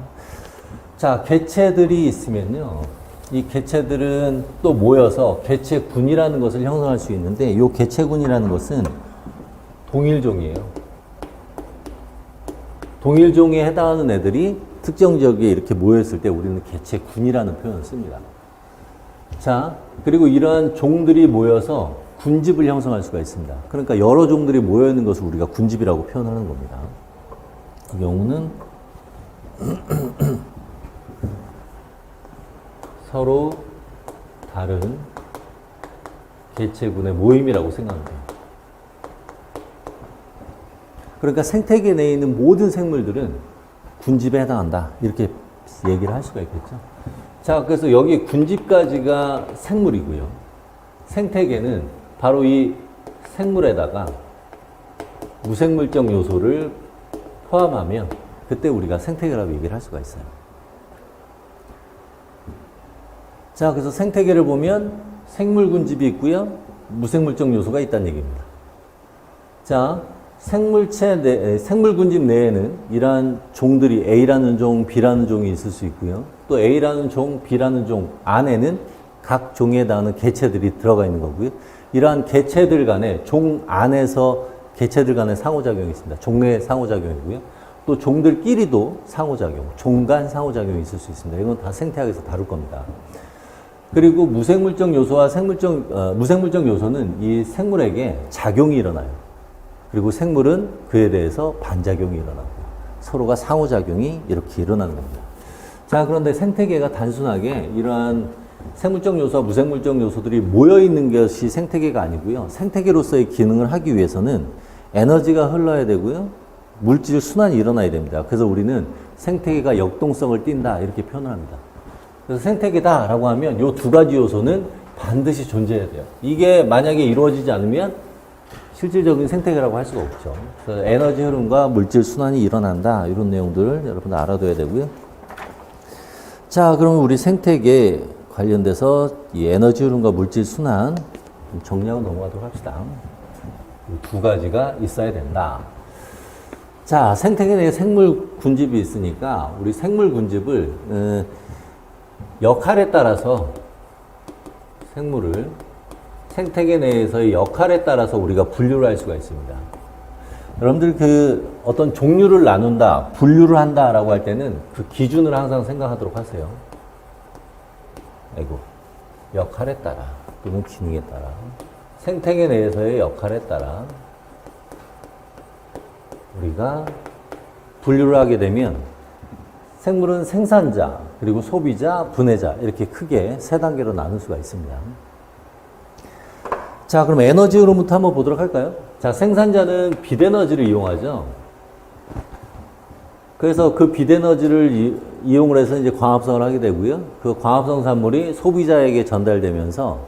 자, 개체들이 있으면요. 이 개체들은 또 모여서 개체군이라는 것을 형성할 수 있는데, 이 개체군이라는 것은 동일종이에요. 동일종에 해당하는 애들이 특정 지역에 이렇게 모였을 때 우리는 개체군이라는 표현을 씁니다. 자, 그리고 이러한 종들이 모여서 군집을 형성할 수가 있습니다. 그러니까 여러 종들이 모여 있는 것을 우리가 군집이라고 표현하는 겁니다. 이 경우는 서로 다른 개체군의 모임이라고 생각하면 돼요. 그러니까 생태계 내에 있는 모든 생물들은 군집에 해당한다. 이렇게 얘기를 할 수가 있겠죠. 자, 그래서 여기 군집까지가 생물이고요. 생태계는 바로 이 생물에다가 무생물적 요소를 포함하면 그때 우리가 생태계라고 얘기를 할 수가 있어요. 자, 그래서 생태계를 보면 생물 군집이 있고요. 무생물적 요소가 있다는 얘기입니다. 자, 생물 군집 내에는 이러한 종들이 A라는 종, B라는 종이 있을 수 있고요. 또 A라는 종, B라는 종 안에는 각 종에 해당하는 개체들이 들어가 있는 거고요. 이러한 개체들 간에 종 안에서 개체들 간의 상호작용이 있습니다. 종내 상호작용이고요. 또 종들끼리도 상호작용, 종 간 상호작용이 있을 수 있습니다. 이건 다 생태학에서 다룰 겁니다. 그리고 무생물적 요소와 무생물적 요소는 이 생물에게 작용이 일어나요. 그리고 생물은 그에 대해서 반작용이 일어나고 서로가 상호작용이 이렇게 일어나는 겁니다. 자, 그런데 생태계가 단순하게 이러한 생물적 요소와 무생물적 요소들이 모여있는 것이 생태계가 아니고요. 생태계로서의 기능을 하기 위해서는 에너지가 흘러야 되고요. 물질 순환이 일어나야 됩니다. 그래서 우리는 생태계가 역동성을 띈다 이렇게 표현을 합니다. 그래서 생태계다라고 하면 이 두 가지 요소는 반드시 존재해야 돼요. 이게 만약에 이루어지지 않으면 실질적인 생태계라고 할 수가 없죠. 그래서 에너지 흐름과 물질 순환이 일어난다. 이런 내용들을 여러분들 알아둬야 되고요. 자, 그럼 우리 생태계 관련돼서 이 에너지 흐름과 물질 순환 정리하고 넘어가도록 합시다. 이 두 가지가 있어야 된다. 자, 생태계 내에 생물 군집이 있으니까 우리 생물 군집을 역할에 따라서 생물을 생태계 내에서의 역할에 따라서 우리가 분류를 할 수가 있습니다. 여러분들 그 어떤 종류를 나눈다, 분류를 한다라고 할 때는 그 기준을 항상 생각하도록 하세요. 역할에 따라 또는 기능에 따라 생태계 내에서의 역할에 따라 우리가 분류를 하게 되면 생물은 생산자, 그리고 소비자, 분해자 이렇게 크게 세 단계로 나눌 수가 있습니다. 자, 그럼 에너지 흐름부터 한번 보도록 할까요? 자, 생산자는 빛에너지를 이용하죠. 그래서 그 빛에너지를 이용을 해서 이제 광합성을 하게 되고요. 그 광합성 산물이 소비자에게 전달되면서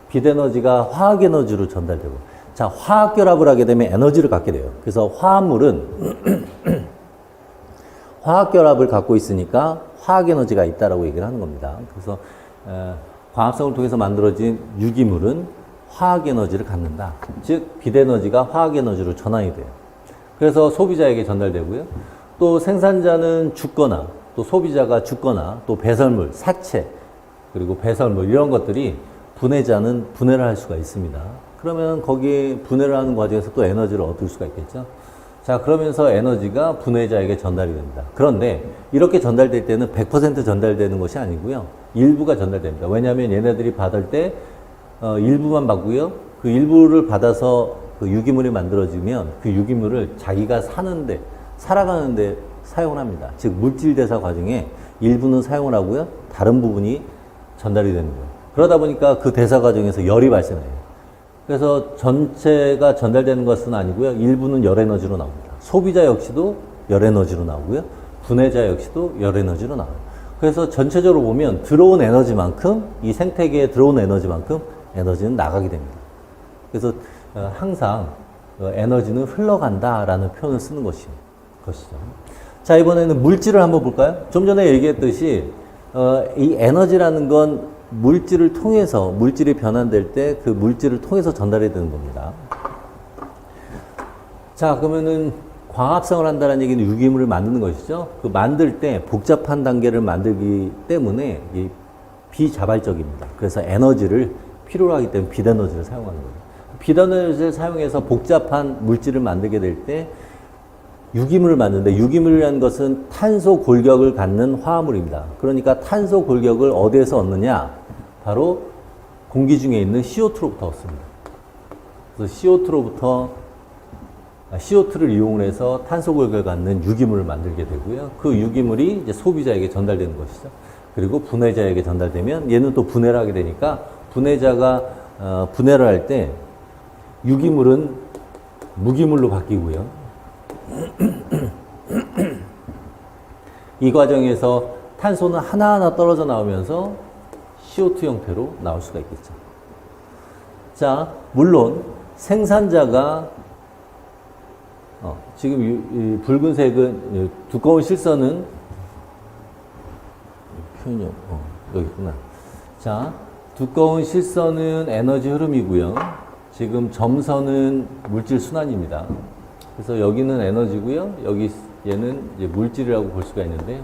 빛에너지가 화학에너지로 전달되고, 자, 화학결합을 하게 되면 에너지를 갖게 돼요. 그래서 화합물은 화학결합을 갖고 있으니까 화학에너지가 있다라고 얘기를 하는 겁니다. 그래서 광합성을 통해서 만들어진 유기물은 화학에너지를 갖는다. 즉 빛에너지가 화학에너지로 전환이 돼요. 그래서 소비자에게 전달되고요. 또 생산자는 죽거나 또 소비자가 죽거나 또 배설물, 사체 그리고 배설물 이런 것들이 분해자는 분해를 할 수가 있습니다. 그러면 거기에 분해를 하는 과정에서 또 에너지를 얻을 수가 있겠죠. 자, 그러면서 에너지가 분해자에게 전달이 됩니다. 그런데 이렇게 전달될 때는 100% 전달되는 것이 아니고요. 일부가 전달됩니다. 왜냐하면 얘네들이 받을 때 일부만 받고요. 그 일부를 받아서 그 유기물이 만들어지면 그 유기물을 자기가 사는데, 살아가는데 사용을 합니다. 즉, 물질 대사 과정에 일부는 사용을 하고요. 다른 부분이 전달이 되는 거예요. 그러다 보니까 그 대사 과정에서 열이 발생해요. 그래서 전체가 전달되는 것은 아니고요. 일부는 열에너지로 나옵니다. 소비자 역시도 열에너지로 나오고요. 분해자 역시도 열에너지로 나와요. 그래서 전체적으로 보면 들어온 에너지만큼, 이 생태계에 들어온 에너지만큼 에너지는 나가게 됩니다. 그래서 항상 에너지는 흘러간다라는 표현을 쓰는 것이죠. 자, 이번에는 물질을 한번 볼까요? 좀 전에 얘기했듯이 이 에너지라는 건 물질을 통해서, 물질이 변환될 때 그 물질을 통해서 전달이 되는 겁니다. 자, 그러면은 광합성을 한다는 얘기는 유기물을 만드는 것이죠. 그 만들 때 복잡한 단계를 만들기 때문에 비자발적입니다. 그래서 에너지를 필요로 하기 때문에 빛에너지를 사용하는 거예요. 빛에너지를 사용해서 복잡한 물질을 만들게 될 때 유기물을 만드는데, 유기물이라는 것은 탄소 골격을 갖는 화합물입니다. 그러니까 탄소 골격을 어디에서 얻느냐? 바로 공기 중에 있는 CO2로부터 얻습니다. 그래서 CO2를 이용을 해서 탄소극을 갖는 유기물을 만들게 되고요. 그 유기물이 이제 소비자에게 전달되는 것이죠. 그리고 분해자에게 전달되면 얘는 또 분해를 하게 되니까 분해자가 분해를 할 때 유기물은 무기물로 바뀌고요. 이 과정에서 탄소는 하나하나 떨어져 나오면서 CO2 형태로 나올 수가 있겠죠. 자, 물론 생산자가 지금 이 붉은색은 두꺼운 실선은 표현이 여기 있구나. 자, 두꺼운 실선은 에너지 흐름이고요. 지금 점선은 물질 순환입니다. 그래서 여기는 에너지고요. 여기 얘는 이제 물질이라고 볼 수가 있는데요.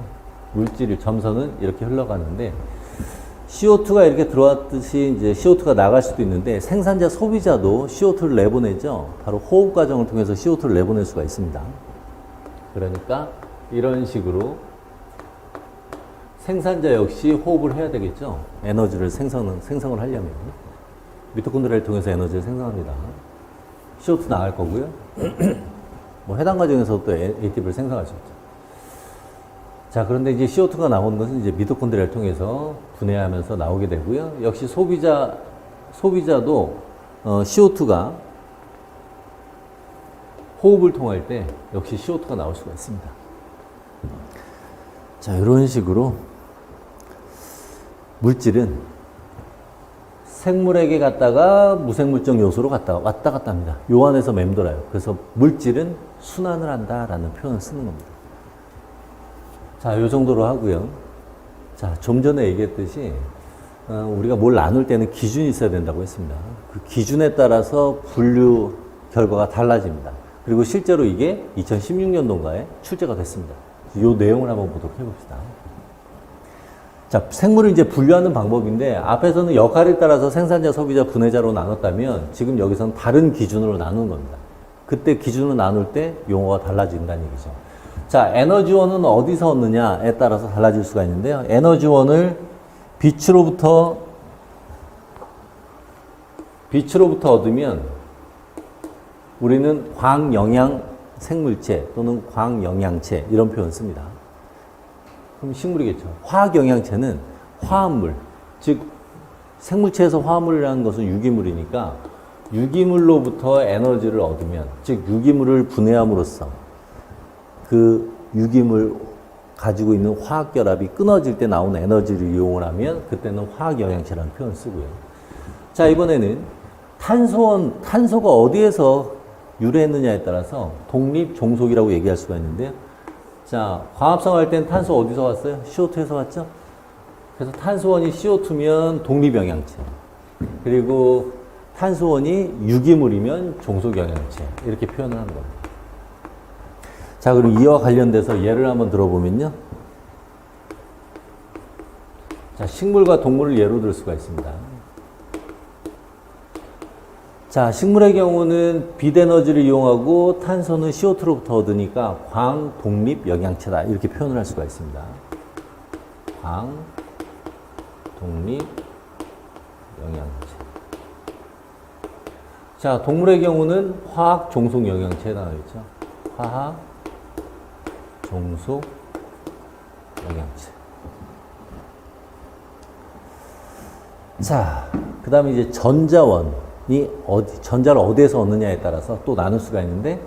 물질이 점선은 이렇게 흘러가는데 CO2가 이렇게 들어왔듯이 이제 CO2가 나갈 수도 있는데 생산자 소비자도 CO2를 내보내죠. 바로 호흡 과정을 통해서 CO2를 내보낼 수가 있습니다. 그러니까 이런 식으로 생산자 역시 호흡을 해야 되겠죠. 에너지를 생성을 하려면 미토콘드리아를 통해서 에너지를 생성합니다. CO2 나갈 거고요. 뭐 해당 과정에서 또 ATP를 생성할 수 있죠. 자, 그런데 이제 CO2가 나오는 것은 이제 미토콘드리아를 통해서 분해하면서 나오게 되고요. 역시 소비자도 CO2가 호흡을 통할 때 역시 CO2가 나올 수가 있습니다. 자, 이런 식으로 물질은 생물에게 갔다가 무생물적 요소로 왔다 갔다 합니다. 요 안에서 맴돌아요. 그래서 물질은 순환을 한다라는 표현을 쓰는 겁니다. 자, 요 정도로 하고요. 자, 좀 전에 얘기했듯이 우리가 뭘 나눌 때는 기준이 있어야 된다고 했습니다. 그 기준에 따라서 분류 결과가 달라집니다. 그리고 실제로 이게 2016년도인가에 출제가 됐습니다. 요 내용을 한번 보도록 해봅시다. 자, 생물을 이제 분류하는 방법인데 앞에서는 역할에 따라서 생산자, 소비자, 분해자로 나눴다면 지금 여기서는 다른 기준으로 나누는 겁니다. 그때 기준을 나눌 때 용어가 달라진다는 얘기죠. 자, 에너지원은 어디서 얻느냐에 따라서 달라질 수가 있는데요. 에너지원을 빛으로부터 얻으면 우리는 광영양 생물체 또는 광영양체 이런 표현을 씁니다. 그럼 식물이겠죠. 화학영양체는 화합물, 즉 생물체에서 화합물이라는 것은 유기물이니까 유기물로부터 에너지를 얻으면, 즉 유기물을 분해함으로써 그 유기물 가지고 있는 화학결합이 끊어질 때 나오는 에너지를 이용을 하면 그때는 화학영양체라는 표현을 쓰고요. 자, 이번에는 탄소가 어디에서 유래했느냐에 따라서 독립, 종속이라고 얘기할 수가 있는데요. 자, 광합성 할 때는 탄소 어디서 왔어요? CO2에서 왔죠? 그래서 탄소원이 CO2면 독립영양체. 그리고 탄소원이 유기물이면 종속영양체. 이렇게 표현을 하는 겁니다. 자, 그럼 이와 관련돼서 예를 한번 들어보면요. 자, 식물과 동물을 예로 들 수가 있습니다. 자, 식물의 경우는 빛 에너지를 이용하고 탄소는 CO2로부터 얻으니까 광, 독립, 영양체다. 이렇게 표현을 할 수가 있습니다. 광, 독립, 영양체. 자, 동물의 경우는 화학, 종속, 영양체 나와있죠. 화학, 종속, 영양체. 자, 그 다음에 이제 전자를 어디에서 얻느냐에 따라서 또 나눌 수가 있는데,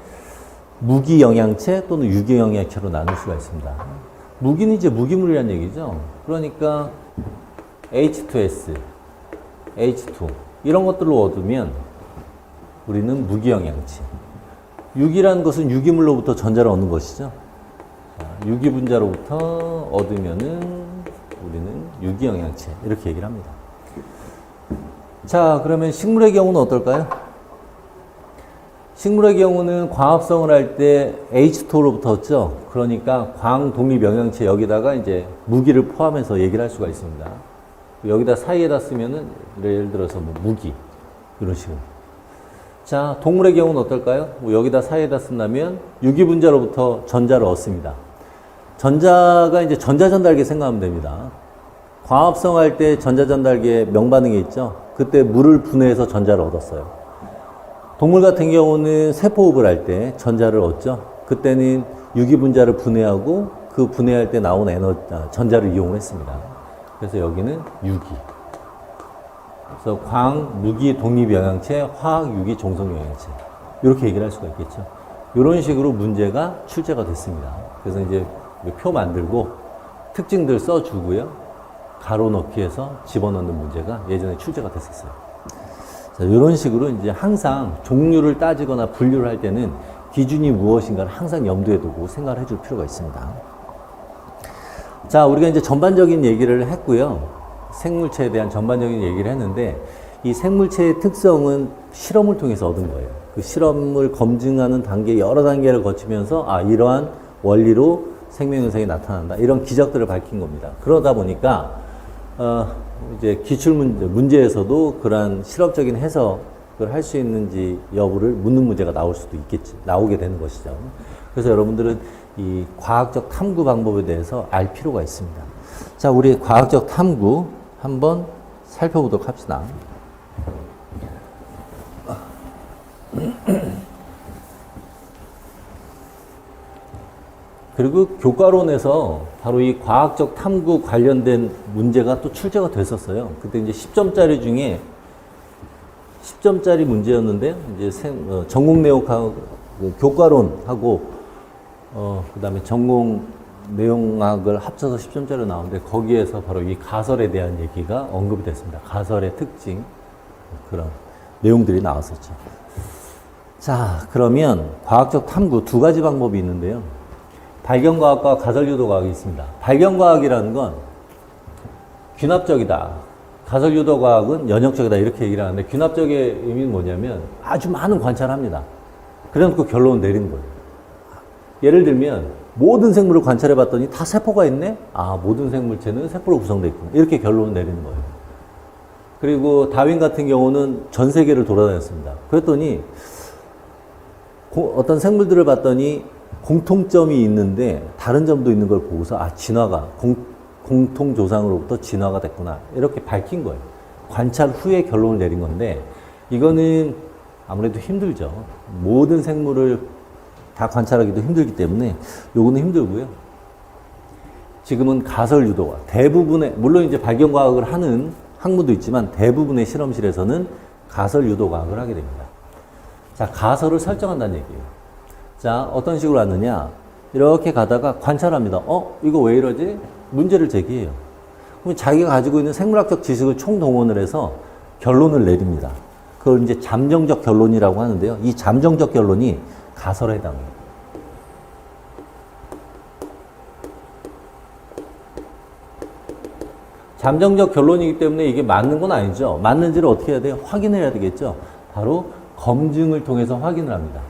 무기 영양체 또는 유기 영양체로 나눌 수가 있습니다. 무기는 이제 무기물이라는 얘기죠. 그러니까 H2S, H2 이런 것들로 얻으면 우리는 무기 영양체. 유기라는 것은 유기물로부터 전자를 얻는 것이죠. 자, 유기 분자로부터 얻으면은 우리는 유기 영양체 이렇게 얘기를 합니다. 자, 그러면 식물의 경우는 어떨까요? 식물의 경우는 광합성을 할 때 H2로부터 얻죠. 그러니까 광, 독립, 영양체 여기다가 이제 무기를 포함해서 얘기를 할 수가 있습니다. 여기다 사이에다 쓰면은 예를 들어서 뭐 무기 이런 식으로. 자, 동물의 경우는 어떨까요? 뭐 여기다 사이에다 쓴다면 유기 분자로부터 전자를 얻습니다. 전자가 이제 전자전달기 생각하면 됩니다. 광합성 할 때 전자전달기에 명반응이 있죠. 그때 물을 분해해서 전자를 얻었어요. 동물 같은 경우는 세포호흡을 할 때 전자를 얻죠. 그때는 유기분자를 분해하고 그 분해할 때 나온 전자를 이용을 했습니다. 그래서 여기는 유기. 그래서 광, 무기, 독립영양체, 화학, 유기, 종속영양체. 이렇게 얘기를 할 수가 있겠죠. 이런 식으로 문제가 출제가 됐습니다. 그래서 이제 표 만들고 특징들 써주고요. 가로 넣기 해서 집어넣는 문제가 예전에 출제가 됐었어요. 자, 이런 식으로 이제 항상 종류를 따지거나 분류를 할 때는 기준이 무엇인가를 항상 염두에 두고 생각을 해줄 필요가 있습니다. 자, 우리가 이제 전반적인 얘기를 했고요. 생물체에 대한 전반적인 얘기를 했는데 이 생물체의 특성은 실험을 통해서 얻은 거예요. 그 실험을 검증하는 단계, 여러 단계를 거치면서 이러한 원리로 생명 현상이 나타난다. 이런 기적들을 밝힌 겁니다. 그러다 보니까 이제 문제에서도 그러한 실험적인 해석을 할 수 있는지 여부를 묻는 문제가 나오게 되는 것이죠. 그래서 여러분들은 이 과학적 탐구 방법에 대해서 알 필요가 있습니다. 자, 우리 과학적 탐구 한번 살펴보도록 합시다. 그리고 교과론에서 바로 이 과학적 탐구 관련된 문제가 또 출제가 됐었어요. 그때 이제 10점짜리 중에 10점짜리 문제였는데, 이제 전공 내용하고, 교과론하고, 그 다음에 전공 내용학을 합쳐서 10점짜리 나오는데, 거기에서 바로 이 가설에 대한 얘기가 언급이 됐습니다. 가설의 특징, 그런 내용들이 나왔었죠. 자, 그러면 과학적 탐구 두 가지 방법이 있는데요. 발견과학과 가설유도과학이 있습니다. 발견과학이라는 건 귀납적이다. 가설유도과학은 연역적이다. 이렇게 얘기를 하는데 귀납적의 의미는 뭐냐면 아주 많은 관찰을 합니다. 그래놓고 결론을 내리는 거예요. 예를 들면 모든 생물을 관찰해 봤더니 다 세포가 있네? 모든 생물체는 세포로 구성되어 있구나. 이렇게 결론을 내리는 거예요. 그리고 다윈 같은 경우는 전 세계를 돌아다녔습니다. 그랬더니 어떤 생물들을 봤더니 공통점이 있는데 다른 점도 있는 걸 보고서 진화가 공통조상으로부터 진화가 됐구나 이렇게 밝힌 거예요. 관찰 후에 결론을 내린 건데 이거는 아무래도 힘들죠. 모든 생물을 다 관찰하기도 힘들기 때문에 요거는 힘들고요. 지금은 가설유도와 대부분의 물론 이제 발견과학을 하는 학문도 있지만 대부분의 실험실에서는 가설유도과학을 하게 됩니다. 자, 가설을 설정한다는 얘기예요. 자, 어떤 식으로 하느냐. 이렇게 가다가 관찰합니다. 이거 왜 이러지? 문제를 제기해요. 그럼 자기가 가지고 있는 생물학적 지식을 총동원을 해서 결론을 내립니다. 그걸 이제 잠정적 결론이라고 하는데요. 이 잠정적 결론이 가설에 해당해요. 잠정적 결론이기 때문에 이게 맞는 건 아니죠. 맞는지를 어떻게 해야 돼요? 확인해야 되겠죠. 바로 검증을 통해서 확인을 합니다.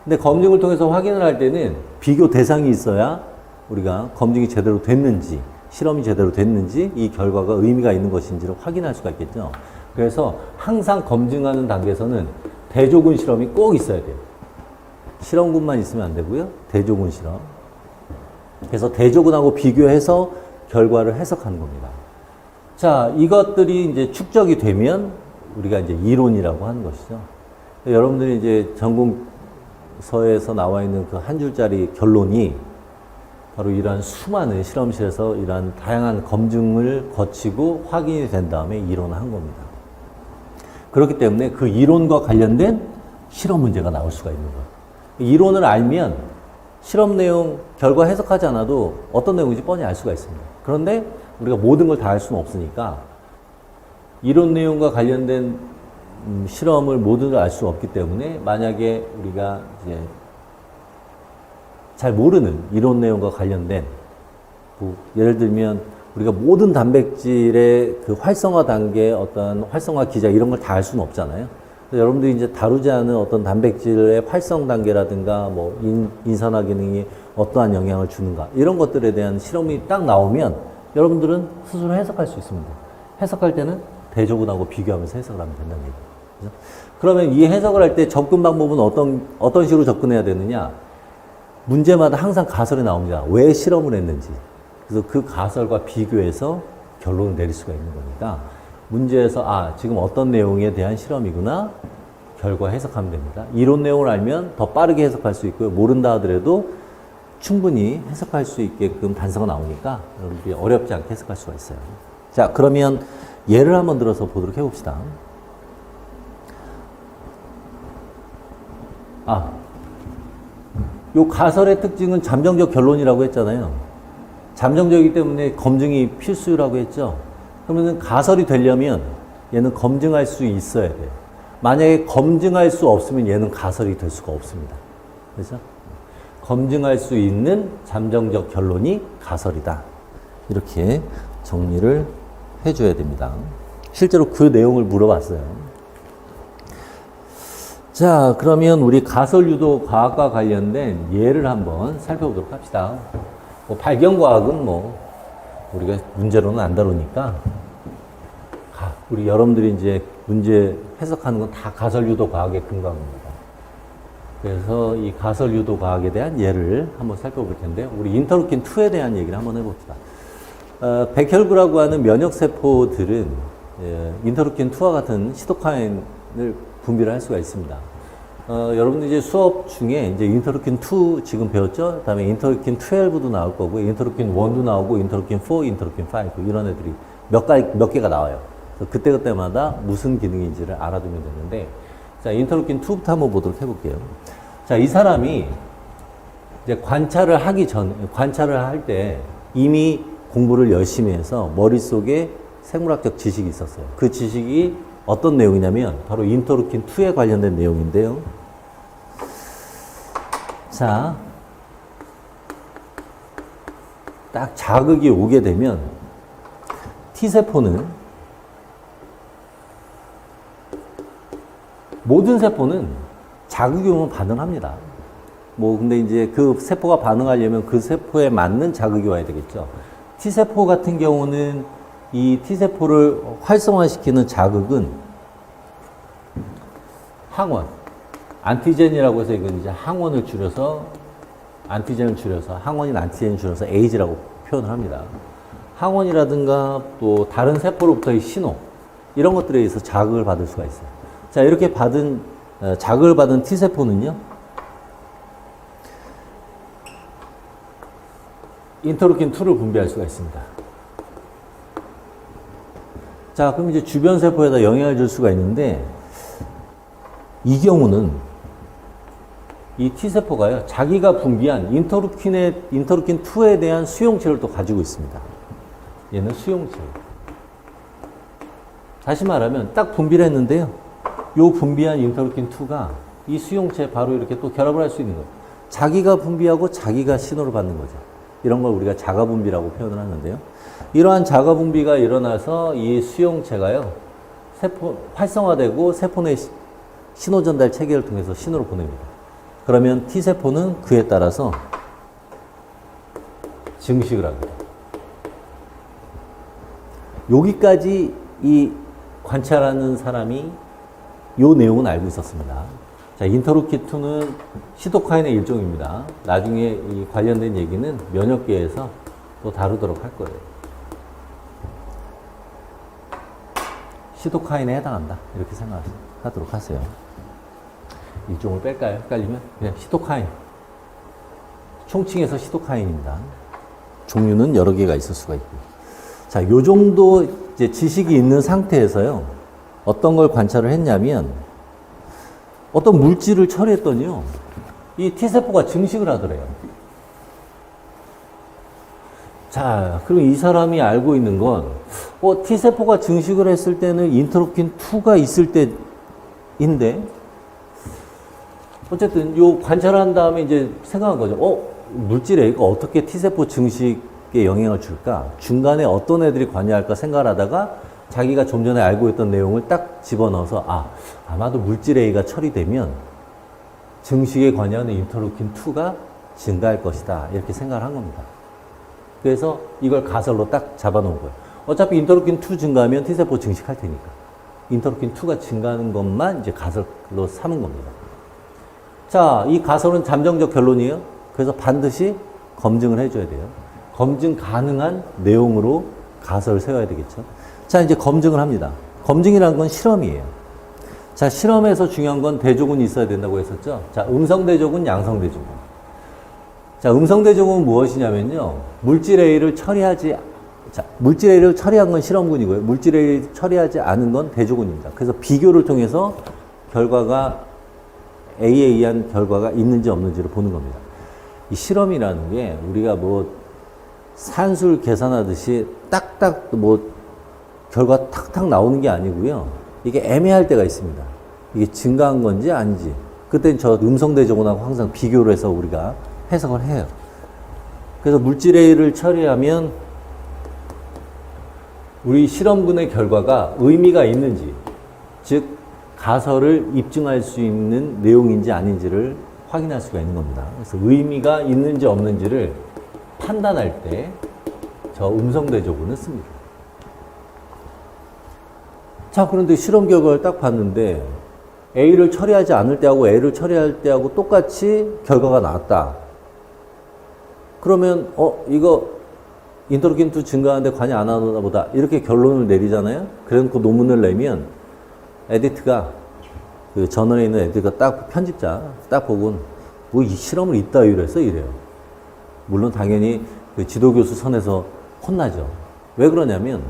근데 검증을 통해서 확인을 할 때는 비교 대상이 있어야 우리가 검증이 제대로 됐는지, 실험이 제대로 됐는지, 이 결과가 의미가 있는 것인지를 확인할 수가 있겠죠. 그래서 항상 검증하는 단계에서는 대조군 실험이 꼭 있어야 돼요. 실험군만 있으면 안 되고요. 대조군 실험. 그래서 대조군하고 비교해서 결과를 해석하는 겁니다. 자, 이것들이 이제 축적이 되면 우리가 이제 이론이라고 하는 것이죠. 여러분들이 이제 전공서에서 나와 있는 그 한 줄짜리 결론이 바로 이러한 수많은 실험실에서 이러한 다양한 검증을 거치고 확인이 된 다음에 이론을 한 겁니다. 그렇기 때문에 그 이론과 관련된 실험 문제가 나올 수가 있는 거예요. 이론을 알면 실험 내용, 결과 해석하지 않아도 어떤 내용인지 뻔히 알 수가 있습니다. 그런데 우리가 모든 걸 다 알 수는 없으니까 이론 내용과 관련된 실험을 모두 알 수 없기 때문에 만약에 우리가 이제 잘 모르는 이론 내용과 관련된 예를 들면 우리가 모든 단백질의 그 활성화 단계 어떤 활성화 기작 이런 걸 다 알 수는 없잖아요. 여러분들이 이제 다루지 않은 어떤 단백질의 활성 단계라든가 뭐 인산화 기능이 어떠한 영향을 주는가 이런 것들에 대한 실험이 딱 나오면 여러분들은 스스로 해석할 수 있습니다. 해석할 때는 대조군하고 비교하면서 해석을 하면 된다는 얘기죠. 그죠? 그러면 이 해석을 할 때 접근 방법은 어떤 식으로 접근해야 되느냐? 문제마다 항상 가설이 나옵니다. 왜 실험을 했는지. 그래서 그 가설과 비교해서 결론을 내릴 수가 있는 거니까 문제에서 지금 어떤 내용에 대한 실험이구나 결과 해석하면 됩니다. 이론 내용을 알면 더 빠르게 해석할 수 있고요. 모른다 하더라도 충분히 해석할 수 있게끔 단서가 나오니까 여러분들이 어렵지 않게 해석할 수가 있어요. 자, 그러면 예를 한번 들어서 보도록 해봅시다. 요 가설의 특징은 잠정적 결론이라고 했잖아요. 잠정적이기 때문에 검증이 필수라고 했죠. 그러면 가설이 되려면 얘는 검증할 수 있어야 돼요. 만약에 검증할 수 없으면 얘는 가설이 될 수가 없습니다. 그래서 검증할 수 있는 잠정적 결론이 가설이다. 이렇게 정리를 해줘야 됩니다. 실제로 그 내용을 물어봤어요. 자, 그러면 우리 가설유도 과학과 관련된 예를 한번 살펴보도록 합시다. 발견과학은 우리가 문제로는 안 다루니까 우리 여러분들이 이제 문제 해석하는 건 다 가설유도 과학에 근거합니다. 그래서 이 가설유도 과학에 대한 예를 한번 살펴볼 텐데, 우리 인터루킨2에 대한 얘기를 한번 해봅시다. 백혈구라고 하는 면역세포들은 인터루킨2와 같은 시토카인을 분비를 할 수가 있습니다. 여러분들 이제 수업 중에 이제 인터루킨2 지금 배웠죠? 그 다음에 인터루킨12도 나올 거고, 인터루킨1도 나오고, 인터루킨4, 인터루킨5 이런 애들이 몇 개가 나와요. 그때그때마다 무슨 기능인지를 알아두면 되는데, 자, 인터루킨2부터 한번 보도록 해볼게요. 자, 이 사람이 이제 관찰을 할 때 이미 공부를 열심히 해서 머릿속에 생물학적 지식이 있었어요. 그 지식이 어떤 내용이냐면 바로 인터루킨2에 관련된 내용인데요. 자, 딱 자극이 오게 되면 T세포는 모든 세포는 자극이 오면 반응합니다. 근데 이제 그 세포가 반응하려면 그 세포에 맞는 자극이 와야 되겠죠. T세포 같은 경우는 이 T세포를 활성화시키는 자극은 항원, 안티젠이라고 해서 이건 이제 항원을 줄여서, 안티젠을 줄여서, 항원인 안티젠을 줄여서 에이지라고 표현을 합니다. 항원이라든가 또 다른 세포로부터의 신호, 이런 것들에 의해서 자극을 받을 수가 있어요. 자, 이렇게 자극을 받은 T세포는요, 인터루킨2를 분비할 수가 있습니다. 자, 그럼 이제 주변 세포에다 영향을 줄 수가 있는데, 이 경우는 이 T세포가요, 자기가 분비한 인터루킨2에 대한 수용체를 또 가지고 있습니다. 얘는 수용체. 다시 말하면 딱 분비를 했는데요, 요 분비한 인터루킨2가 이 수용체에 바로 이렇게 또 결합을 할 수 있는 거예요. 자기가 분비하고 자기가 신호를 받는 거죠. 이런 걸 우리가 자가분비라고 표현을 하는데요. 이러한 자가분비가 일어나서 이 수용체가요, 활성화되고 세포 내 신호 전달 체계를 통해서 신호를 보냅니다. 그러면 T세포는 그에 따라서 증식을 합니다. 여기까지 이 관찰하는 사람이 요 내용은 알고 있었습니다. 자, 인터루킨2는 시토카인의 일종입니다. 나중에 이 관련된 얘기는 면역계에서 또 다루도록 할 거예요. 시토카인에 해당한다. 이렇게 생각하도록 하세요. 일종을 뺄까요? 헷갈리면? 그냥 시토카인. 총칭해서 시토카인입니다. 종류는 여러 개가 있을 수가 있고요. 자, 요 정도 이제 지식이 있는 상태에서요, 어떤 걸 관찰을 했냐면, 어떤 물질을 처리했더니요, 이 T세포가 증식을 하더래요. 자, 그럼 이 사람이 알고 있는 건, T세포가 증식을 했을 때는 인터루킨2가 있을 때인데, 어쨌든 요 관찰한 다음에 이제 생각한 거죠. 물질 A가 어떻게 T세포 증식에 영향을 줄까? 중간에 어떤 애들이 관여할까 생각을 하다가 자기가 좀 전에 알고 있던 내용을 딱 집어넣어서, 아마도 물질 A가 처리되면 증식에 관여하는 인터루킨2가 증가할 것이다. 이렇게 생각을 한 겁니다. 그래서 이걸 가설로 딱 잡아놓은 거예요. 어차피 인터루킨2 증가하면 T세포 증식할 테니까. 인터루킨2가 증가하는 것만 이제 가설로 삼은 겁니다. 자, 이 가설은 잠정적 결론이에요. 그래서 반드시 검증을 해줘야 돼요. 검증 가능한 내용으로 가설을 세워야 되겠죠. 자, 이제 검증을 합니다. 검증이라는 건 실험이에요. 자, 실험에서 중요한 건 대조군이 있어야 된다고 했었죠. 자, 음성 대조군, 양성 대조군. 자, 음성 대조군은 무엇이냐면요. 물질 A를 처리하지, 자, 물질 A를 처리한 건 실험군이고요. 물질 A를 처리하지 않은 건 대조군입니다. 그래서 비교를 통해서 결과가 A에 의한 결과가 있는지 없는지를 보는 겁니다. 이 실험이라는 게 우리가 뭐 산술 계산하듯이 딱딱 뭐 결과 탁탁 나오는 게 아니고요. 이게 애매할 때가 있습니다. 이게 증가한 건지 아닌지. 그때는 저 음성 대조군하고 항상 비교를 해서 우리가 해석을 해요. 그래서 물질 A를 처리하면 우리 실험군의 결과가 의미가 있는지, 즉 가설을 입증할 수 있는 내용인지 아닌지를 확인할 수가 있는 겁니다. 그래서 의미가 있는지 없는지를 판단할 때 저 음성 대조군을 씁니다. 자, 그런데 실험 결과를 딱 봤는데 A를 처리하지 않을 때하고 A를 처리할 때하고 똑같이 결과가 나왔다. 그러면 이거 인터루킨2 증가하는데 관여 안 하나 보다 이렇게 결론을 내리잖아요. 그래놓고 논문을 내면 에디트가 그 저널에 있는 에디트가 딱 편집자 딱 보고 뭐 이 실험을 이따위로 해서 이래요. 물론 당연히 그 지도교수 선에서 혼나죠. 왜 그러냐면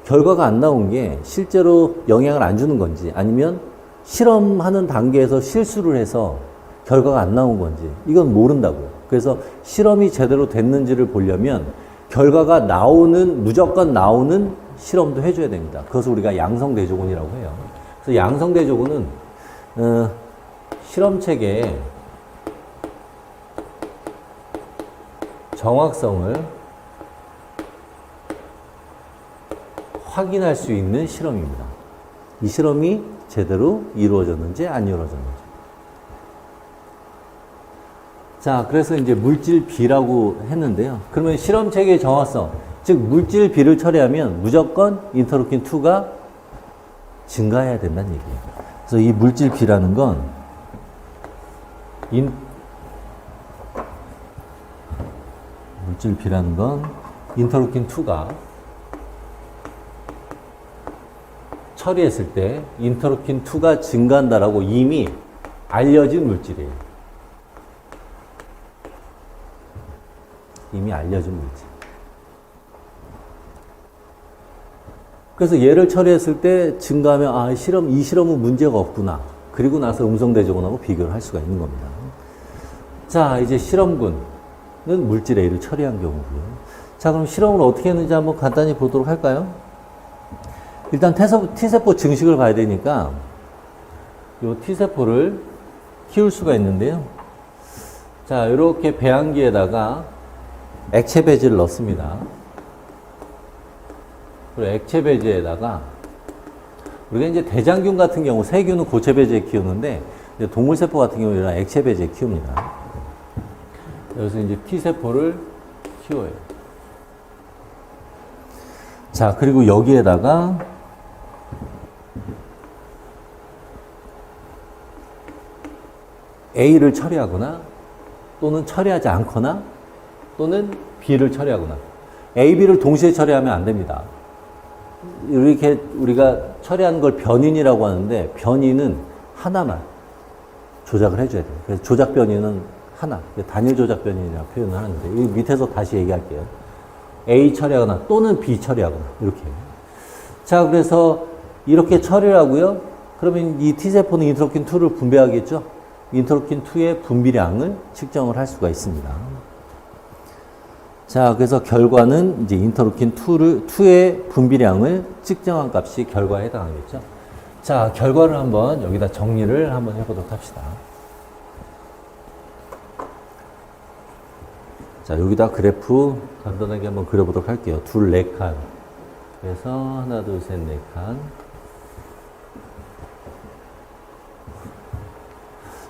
결과가 안 나온 게 실제로 영향을 안 주는 건지 아니면 실험하는 단계에서 실수를 해서 결과가 안 나온 건지 이건 모른다고요. 그래서 실험이 제대로 됐는지를 보려면 결과가 나오는 무조건 나오는 실험도 해줘야 됩니다. 그것을 우리가 양성대조군이라고 해요. 그래서 양성대조군은 실험체계의 정확성을 확인할 수 있는 실험입니다. 이 실험이 제대로 이루어졌는지 안 이루어졌는지. 자, 그래서 이제 물질 B라고 했는데요. 그러면 실험 체계의 정확성, 즉 물질 B를 처리하면 무조건 인터루킨2가 증가해야 된다는 얘기예요. 그래서 이 물질 B라는 건 물질 B라는 건 인터루킨2가 처리했을 때 인터루킨2가 증가한다라고 이미 알려진 물질이에요. 이미 알려진 물질. 그래서 얘를 처리했을 때 증가하면 이 실험은 문제가 없구나. 그리고 나서 음성대조군하고 비교를 할 수가 있는 겁니다. 자, 이제 실험군은 물질 A를 처리한 경우고요. 자, 그럼 실험을 어떻게 했는지 한번 간단히 보도록 할까요? 일단 T세포 증식을 봐야 되니까 이 T세포를 키울 수가 있는데요. 자, 이렇게 배양기에다가 액체 배지를 넣습니다. 그리고 액체 배지에다가 우리가 이제 대장균 같은 경우 세균은 고체 배지에 키우는데 동물세포 같은 경우는 이런 액체 배지에 키웁니다. 여기서 이제 T세포를 키워요. 자, 그리고 여기에다가 A를 처리하거나 또는 처리하지 않거나 또는 B를 처리하거나 A, B를 동시에 처리하면 안 됩니다. 이렇게 우리가 처리하는 걸 변인이라고 하는데 변인은 하나만 조작을 해줘야 돼요. 그래서 조작 변인은 하나, 단일 조작 변인이라고 표현을 하는데 이 밑에서 다시 얘기할게요. A 처리하거나 또는 B 처리하거나 이렇게. 자, 그래서 이렇게 처리를 하고요. 그러면 이 T세포는 인터루킨2를 분배하겠죠. 인터루킨2의 분비량을 측정을 할 수가 있습니다. 자, 그래서 결과는 이제 인터루킨2의 분비량을 측정한 값이 결과에 해당하겠죠. 자, 결과를 한번 여기다 정리를 한번 해보도록 합시다. 자, 여기다 그래프 간단하게 한번 그려보도록 할게요. 둘, 네 칸. 그래서 하나, 둘, 셋, 네 칸.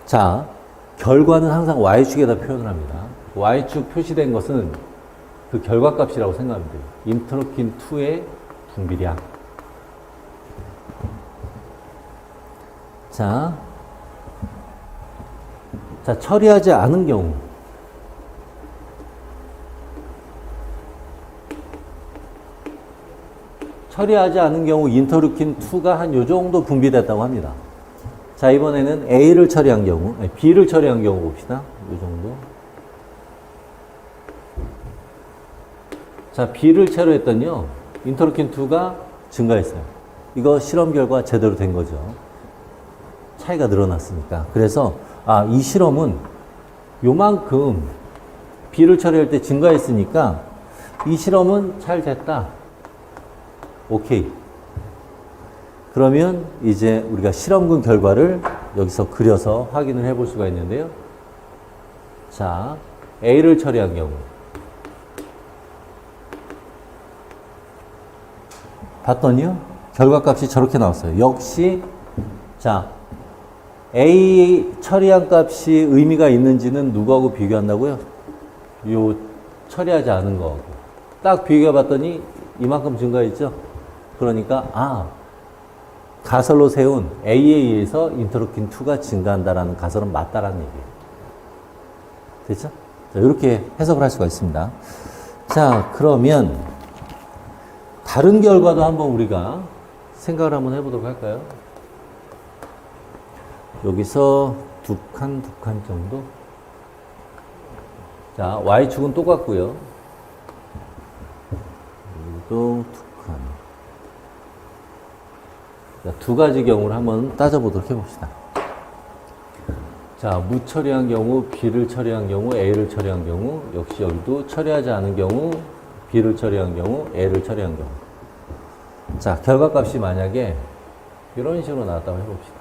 자, 결과는 항상 Y축에다 표현을 합니다. Y축 표시된 것은 그 결과값이라고 생각하면 돼요. 인터루킨2의 분비량. 자, 처리하지 않은 경우. 처리하지 않은 경우 인터루킨2가 한 요 정도 분비됐다고 합니다. 자, 이번에는 A를 처리한 경우, 아니, B를 처리한 경우 봅시다. 이 정도. 자, B를 처리했더니요, 인터루킨2가 증가했어요. 이거 실험 결과 제대로 된 거죠. 차이가 늘어났으니까. 그래서, 아, 이 실험은 요만큼 B를 처리할 때 증가했으니까 이 실험은 잘 됐다. 오케이. 그러면 이제 우리가 실험군 결과를 여기서 그려서 확인을 해볼 수가 있는데요. 자, A를 처리한 경우. 봤더니요, 결과값이 저렇게 나왔어요. 역시, 자, A 처리한 값이 의미가 있는지는 누구하고 비교한다고요? 요 처리하지 않은 거하고. 딱 비교해 봤더니 이만큼 증가했죠? 그러니까, 아, 가설로 세운 A에 의해서 인터루킨2가 증가한다라는 가설은 맞다라는 얘기예요. 됐죠? 자, 이렇게 해석을 할 수가 있습니다. 자, 그러면 다른 결과도 한번 우리가 생각을 한번 해보도록 할까요? 여기서 두 칸 정도. 자, Y축은 똑같고요. 여기도 두 칸. 자, 두 가지 경우를 한번 따져보도록 해봅시다. 자, 무처리한 경우, B를 처리한 경우, A를 처리한 경우, 역시 여기도 처리하지 않은 경우, B를 처리한 경우, A를 처리한 경우. 자, 결과값이 만약에 이런 식으로 나왔다고 해봅시다.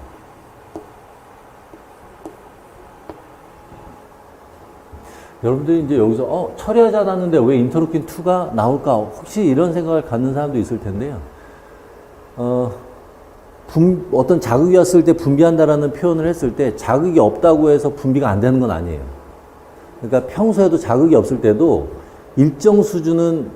여러분들이 이제 여기서 처리하지 않았는데 왜 인터루킨2가 나올까? 혹시 이런 생각을 갖는 사람도 있을 텐데요. 어떤 자극이 왔을 때 분비한다라는 표현을 했을 때 자극이 없다고 해서 분비가 안 되는 건 아니에요. 그러니까 평소에도 자극이 없을 때도 일정 수준은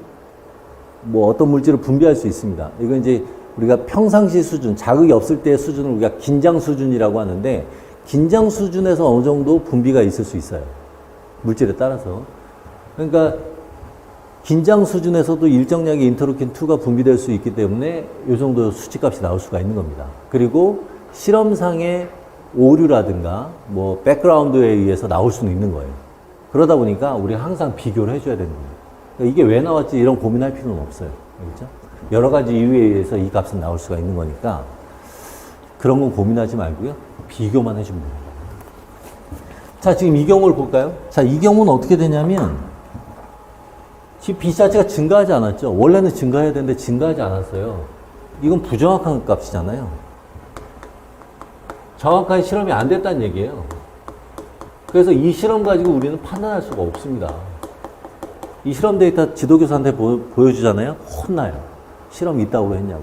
뭐 어떤 물질을 분비할 수 있습니다. 이건 이제 우리가 평상시 수준, 자극이 없을 때의 수준을 우리가 긴장 수준이라고 하는데 긴장 수준에서 어느 정도 분비가 있을 수 있어요. 물질에 따라서. 그러니까 긴장 수준에서도 일정량의 인터루킨2가 분비될 수 있기 때문에 이 정도 수치값이 나올 수가 있는 겁니다. 그리고 실험상의 오류라든가 뭐 백그라운드에 의해서 나올 수는 있는 거예요. 그러다 보니까 우리가 항상 비교를 해줘야 되는 거예요. 그러니까 이게 왜 나왔지 이런 고민할 필요는 없어요. 그렇죠? 여러 가지 이유에 의해서 이 값은 나올 수가 있는 거니까 그런 건 고민하지 말고요. 비교만 해주면 됩니다. 자, 지금 이 경우를 볼까요? 자, 이 경우는 어떻게 되냐면 지금 B 자체가 증가하지 않았죠. 원래는 증가해야 되는데 증가하지 않았어요. 이건 부정확한 값이잖아요. 정확한 실험이 안 됐다는 얘기예요. 그래서 이 실험 가지고 우리는 판단할 수가 없습니다. 이 실험 데이터 지도교사한테 보여주잖아요. 혼나요. 실험 있다고 했냐고.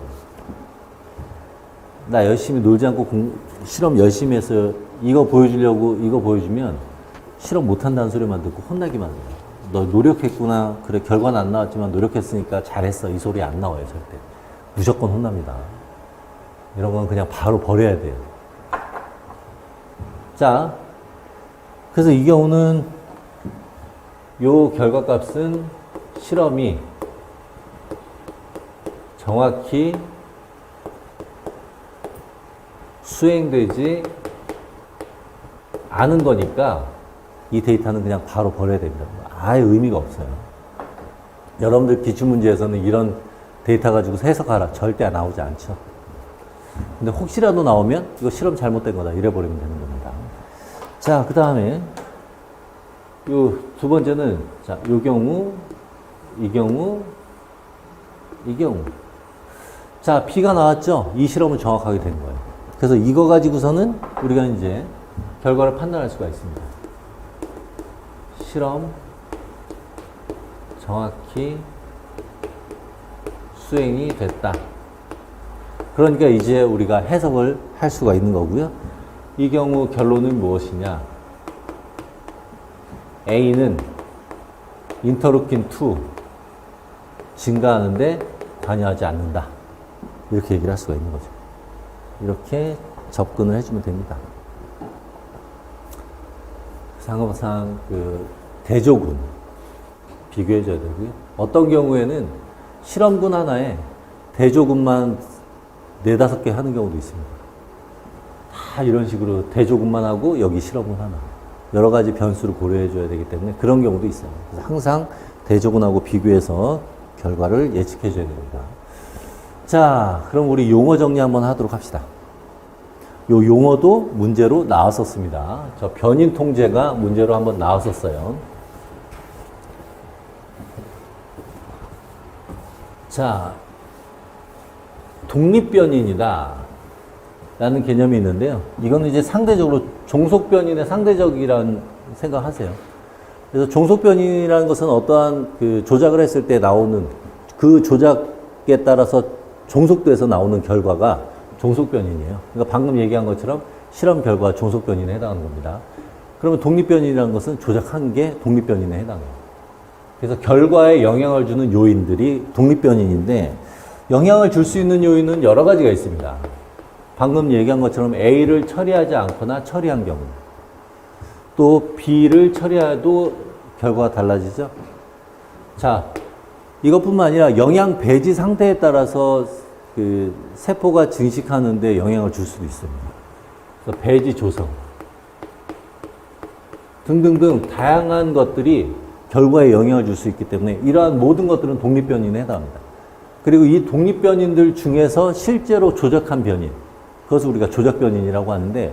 나 열심히 놀지 않고 실험 열심히 해서 이거 보여주려고 이거 보여주면 실험 못한다는 소리만 듣고 혼나기만 해요. 너 노력했구나. 그래, 결과는 안 나왔지만 노력했으니까 잘했어. 이 소리 안 나와요, 절대. 무조건 혼납니다. 이런 건 그냥 바로 버려야 돼요. 자, 그래서 이 경우는 요 결과값은 실험이 정확히 수행되지 않은 거니까 이 데이터는 그냥 바로 버려야 됩니다. 아예 의미가 없어요. 여러분들 기출문제에서는 이런 데이터 가지고 해석하라. 절대 나오지 않죠. 근데 혹시라도 나오면 이거 실험 잘못된 거다. 이래버리면 되는 겁니다. 자, 그 다음에 요 두 번째는 자, 요 경우, 이 경우, 이 경우. 자, B가 나왔죠? 이 실험은 정확하게 된 거예요. 그래서 이거 가지고서는 우리가 이제 결과를 판단할 수가 있습니다. 실험 정확히 수행이 됐다. 그러니까 이제 우리가 해석을 할 수가 있는 거고요. 이 경우 결론은 무엇이냐? A는 인터루킨2 증가하는데 관여하지 않는다. 이렇게 얘기를 할 수가 있는 거죠. 이렇게 접근을 해주면 됩니다. 항상 그 대조군 비교해줘야 되고요. 어떤 경우에는 실험군 하나에 대조군만 4-5개 하는 경우도 있습니다. 다 다 이런 식으로 대조군만 하고 여기 실험을 하나. 여러 가지 변수를 고려해 줘야 되기 때문에 그런 경우도 있어요. 그래서 항상 대조군하고 비교해서 결과를 예측해 줘야 됩니다. 자, 그럼 우리 용어 정리 한번 하도록 합시다. 요 용어도 문제로 나왔었습니다. 저 변인 통제가 문제로 한번 나왔었어요. 자, 독립변인이다 라는 개념이 있는데요. 이거는 이제 상대적으로 종속변인의 상대적이라는 생각하세요. 그래서 종속변인이라는 것은 어떠한 그 조작을 했을 때 나오는 그 조작에 따라서 종속돼서 나오는 결과가 종속변인이에요. 그러니까 방금 얘기한 것처럼 실험 결과 종속변인에 해당하는 겁니다. 그러면 독립변인이라는 것은 조작한 게 독립변인에 해당해요. 그래서 결과에 영향을 주는 요인들이 독립변인인데 영향을 줄 수 있는 요인은 여러 가지가 있습니다. 방금 얘기한 것처럼 A를 처리하지 않거나 처리한 경우, 또 B를 처리해도 결과가 달라지죠. 자, 이것뿐만 아니라 영양 배지 상태에 따라서 그 세포가 증식하는데 영향을 줄 수도 있습니다. 그래서 배지 조성 등등등 다양한 것들이 결과에 영향을 줄 수 있기 때문에 이러한 모든 것들은 독립변인에 해당합니다. 그리고 이 독립변인들 중에서 실제로 조작한 변인, 그것을 우리가 조작변인이라고 하는데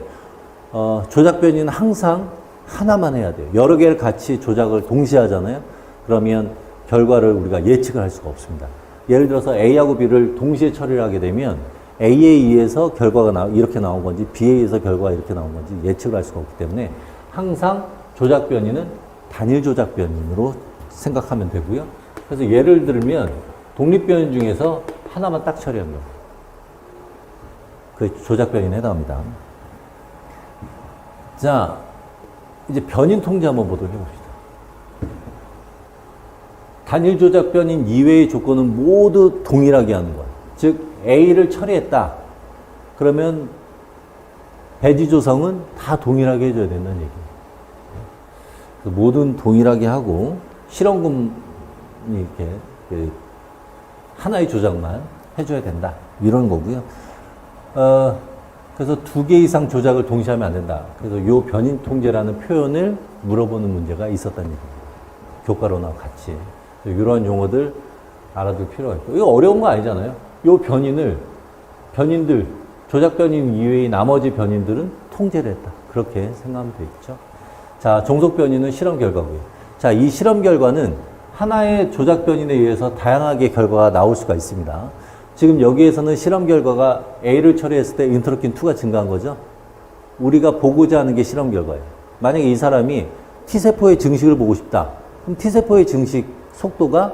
조작변인은 항상 하나만 해야 돼요. 여러 개를 같이 조작을 동시에 하잖아요. 그러면 결과를 우리가 예측을 할 수가 없습니다. 예를 들어서 A하고 B를 동시에 처리를 하게 되면 A에 의해서 결과가 이렇게 나온 건지 B에 의해서 결과가 이렇게 나온 건지 예측을 할 수가 없기 때문에 항상 조작변인은 단일 조작변인으로 생각하면 되고요. 그래서 예를 들면 독립변인 중에서 하나만 딱 처리한 경우, 그 조작변인에 해당합니다. 자, 이제 변인 통제 한번 보도록 해봅시다. 단일 조작변인 이외의 조건은 모두 동일하게 하는 거야. 즉 A를 처리했다. 그러면 배지 조성은 다 동일하게 해줘야 된다는 얘기예요. 모든 동일하게 하고 실험군이 이렇게 하나의 조작만 해줘야 된다. 이런 거고요. 그래서 2개 이상 조작을 동시에 하면 안 된다. 그래서 요 변인 통제라는 표현을 물어보는 문제가 있었다는 얘기입니다. 교과로나 같이. 이러한 용어들 알아둘 필요가 있고. 이거 어려운 거 아니잖아요. 요 변인들, 조작 변인 이외의 나머지 변인들은 통제를 했다. 그렇게 생각하면 되겠죠. 자, 종속 변인은 실험 결과고요. 자, 이 실험 결과는 하나의 조작 변인에 의해서 다양하게 결과가 나올 수가 있습니다. 지금 여기에서는 실험 결과가 A를 처리했을 때 인터루킨 2가 증가한 거죠. 우리가 보고자 하는 게 실험 결과예요. 만약에 이 사람이 T세포의 증식을 보고 싶다. 그럼 T세포의 증식 속도가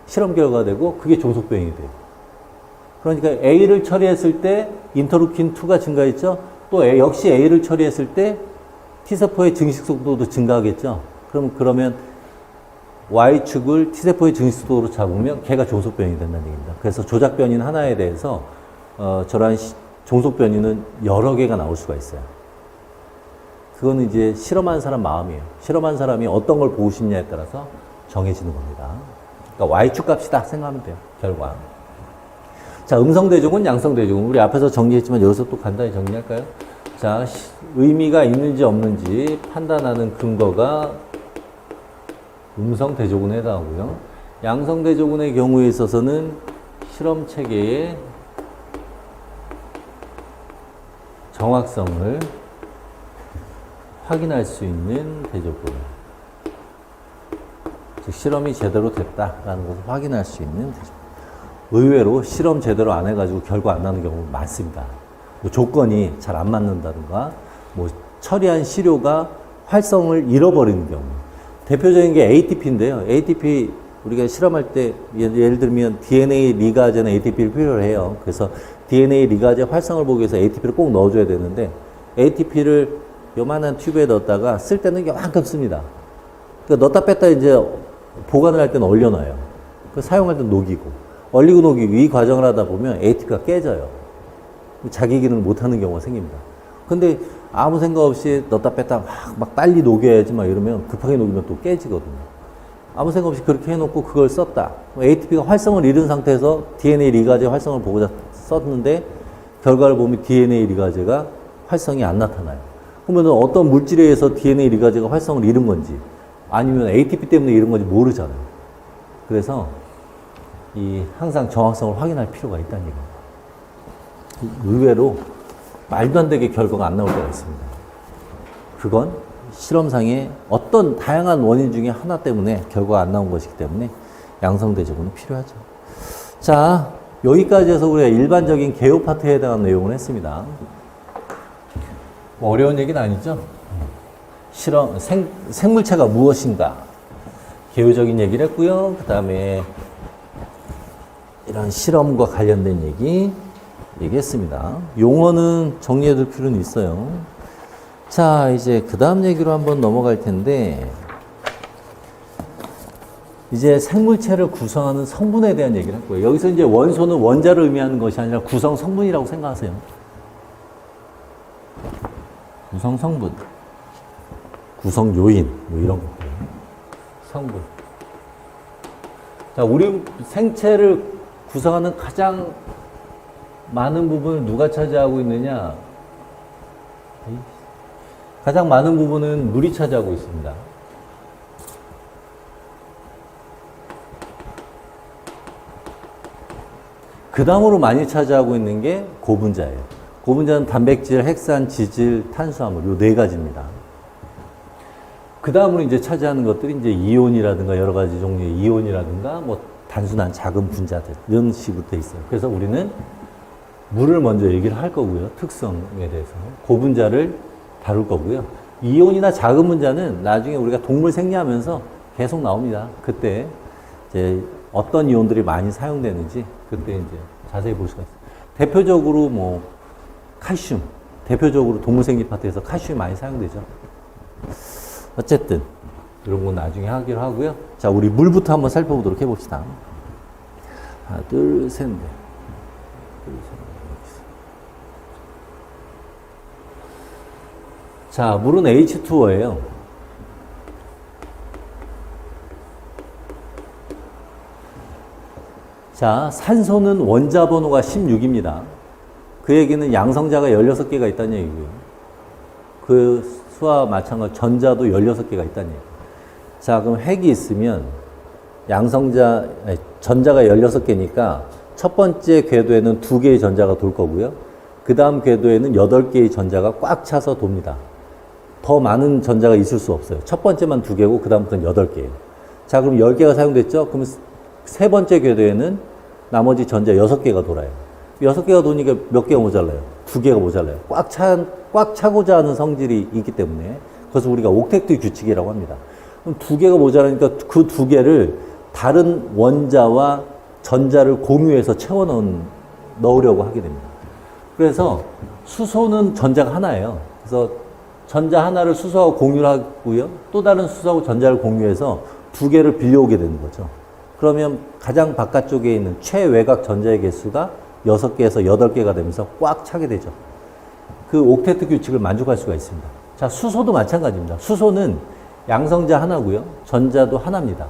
실험 결과가 되고 그게 종속 변인이 돼요. 그러니까 A를 처리했을 때 인터루킨 2가 증가했죠. 또 역시 A를 처리했을 때 T세포의 증식 속도도 증가하겠죠. 그러면 Y축을 T세포의 증식 속도로 잡으면 걔가 종속 변인이 된다는 얘기입니다. 그래서 조작 변인 하나에 대해서 저러한 종속 변인은 여러 개가 나올 수가 있어요. 그거는 이제 실험한 사람 마음이에요. 실험한 사람이 어떤 걸 보고 싶냐에 따라서 정해지는 겁니다. 그러니까 Y축 값이다 생각하면 돼요. 결과. 자, 음성대조군, 양성대조군. 우리 앞에서 정리했지만 여기서 또 간단히 정리할까요? 자, 의미가 있는지 없는지 판단하는 근거가 음성대조군에 해당하고요. 양성대조군의 경우에 있어서는 실험체계의 정확성을 확인할 수 있는 대조군. 즉 실험이 제대로 됐다라는 것을 확인할 수 있는 대조군. 의외로 실험 제대로 안 해가지고 결과 안 나는 경우 많습니다. 뭐 조건이 잘 안 맞는다든가, 뭐 처리한 시료가 활성을 잃어버리는 경우. 대표적인 게 ATP인데요. ATP 우리가 실험할 때 예를 들면 DNA 리가제는 ATP를 필요로 해요. 그래서 DNA 리가제 활성을 보기 위해서 ATP를 꼭 넣어줘야 되는데 ATP를 요만한 튜브에 넣었다가 쓸 때는 요만큼 씁니다. 그러니까 넣었다 뺐다 이제 보관을 할 때는 얼려놔요. 그 사용할 때는 녹이고 얼리고 녹이고 이 과정을 하다 보면 ATP가 깨져요. 자기 기능을 못하는 경우가 생깁니다. 근데 아무 생각 없이 넣었다 뺐다 막 빨리 녹여야지 막 이러면 급하게 녹이면 또 깨지거든요. 아무 생각 없이 그렇게 해놓고 그걸 썼다. ATP가 활성을 잃은 상태에서 DNA 리가제 활성을 보고자 썼는데 결과를 보면 DNA 리가제가 활성이 안 나타나요. 그러면 어떤 물질에 의해서 DNA 리가즈가 활성을 잃은 건지 아니면 ATP 때문에 잃은 건지 모르잖아요. 그래서 항상 정확성을 확인할 필요가 있다는 얘기입니다. 의외로 말도 안 되게 결과가 안 나올 때가 있습니다. 그건 실험상의 어떤 다양한 원인 중에 하나 때문에 결과가 안 나온 것이기 때문에 양성대조군은 필요하죠. 자, 여기까지 해서 우리가 일반적인 개요 파트에 해당하는 내용을 했습니다. 뭐 어려운 얘기는 아니죠? 생물체가 무엇인가? 개요적인 얘기를 했고요. 그 다음에 이런 실험과 관련된 얘기했습니다. 용어는 정리해 둘 필요는 있어요. 자, 이제 그 다음 얘기로 한번 넘어갈 텐데, 이제 생물체를 구성하는 성분에 대한 얘기를 할 거예요. 여기서 이제 원소는 원자를 의미하는 것이 아니라 구성 성분이라고 생각하세요. 구성 성분, 구성 요인, 뭐 이런 것들. 성분. 자, 우리 생체를 구성하는 가장 많은 부분을 누가 차지하고 있느냐? 가장 많은 부분은 물이 차지하고 있습니다. 그 다음으로 많이 차지하고 있는 게 고분자예요. 고분자는 단백질, 핵산, 지질, 탄수화물, 요 네 가지입니다. 그 다음으로 이제 차지하는 것들이 이제 이온이라든가 여러 가지 종류의 이온이라든가 뭐 단순한 작은 분자들, 이런 식으로 돼 있어요. 그래서 우리는 물을 먼저 얘기를 할 거고요. 특성에 대해서. 고분자를 다룰 거고요. 이온이나 작은 분자는 나중에 우리가 동물 생리하면서 계속 나옵니다. 그때 이제 어떤 이온들이 많이 사용되는지 그때 이제 자세히 볼 수가 있어요. 대표적으로 뭐 칼슘, 대표적으로 동물 생리 파트에서 칼슘이 많이 사용되죠. 어쨌든 이런 건 나중에 하기로 하고요. 자, 우리 물부터 한번 살펴보도록 해봅시다. 하나, 둘, 셋, 넷. 자, 물은 H2O예요. 자, 산소는 원자 번호가 16입니다. 그 얘기는 양성자가 16개가 있다는 얘기고요. 그 수와 마찬가지로 전자도 16개가 있다는 얘기예요. 자, 그럼 핵이 있으면 전자가 16개니까 첫 번째 궤도에는 2개의 전자가 돌 거고요. 그 다음 궤도에는 8개의 전자가 꽉 차서 돕니다. 더 많은 전자가 있을 수 없어요. 첫 번째만 2개고 그 다음부터는 8개예요. 자, 그럼 10개가 사용됐죠? 그럼 세 번째 궤도에는 나머지 전자 6개가 돌아요. 6개가 도니까 몇 개가 모자라요? 2개가 모자라요. 꽉 차고자 하는 성질이 있기 때문에 그래서 우리가 옥텟트 규칙이라고 합니다. 그럼 2개가 모자라니까 그 2개를 다른 원자와 전자를 공유해서 넣으려고 하게 됩니다. 그래서 수소는 전자가 하나예요. 그래서 전자 하나를 수소하고 공유를 하고요. 또 다른 수소하고 전자를 공유해서 2개를 빌려오게 되는 거죠. 그러면 가장 바깥쪽에 있는 최외곽 전자의 개수가 6개에서 8개가 되면서 꽉 차게 되죠. 그 옥텟트 규칙을 만족할 수가 있습니다. 자, 수소도 마찬가지입니다. 수소는 양성자 하나고요. 전자도 하나입니다.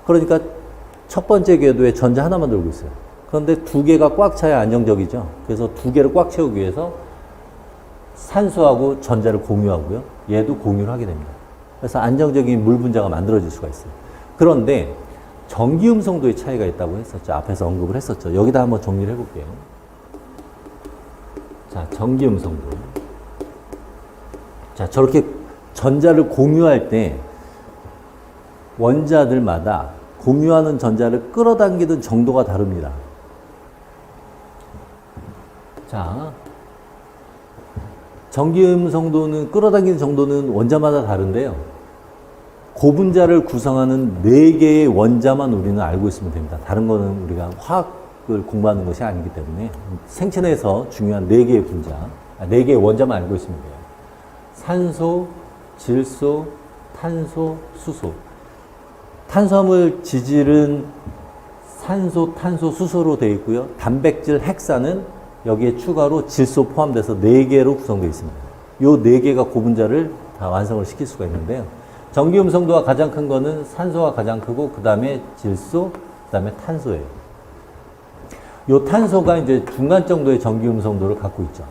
그러니까 첫 번째 궤도에 전자 하나만 돌고 있어요. 그런데 2개가 꽉 차야 안정적이죠. 그래서 2개를 꽉 채우기 위해서 산소하고 전자를 공유하고요. 얘도 공유를 하게 됩니다. 그래서 안정적인 물 분자가 만들어질 수가 있어요. 그런데 전기음성도의 차이가 있다고 했었죠. 앞에서 언급을 했었죠. 여기다 한번 정리를 해볼게요. 자, 전기음성도. 자, 저렇게 전자를 공유할 때 원자들마다 공유하는 전자를 끌어당기는 정도가 다릅니다. 자, 전기음성도는 끌어당기는 정도는 원자마다 다른데요. 고분자를 구성하는 4개의 원자만 우리는 알고 있으면 됩니다. 다른 거는 우리가 화학을 공부하는 것이 아니기 때문에 생체 내에서 중요한 4개의 분자, 4개의 원자만 알고 있으면 돼요. 산소, 질소, 탄소, 수소. 탄수화물 지질은 산소, 탄소, 수소로 되어 있고요. 단백질, 핵산은 여기에 추가로 질소 포함돼서 4개로 구성되어 있습니다. 이 4개가 고분자를 다 완성을 시킬 수가 있는데요. 전기음성도가 가장 큰 거는 산소가 가장 크고 그 다음에 질소, 그 다음에 탄소예요. 이 탄소가 이제 중간 정도의 전기음성도를 갖고 있죠.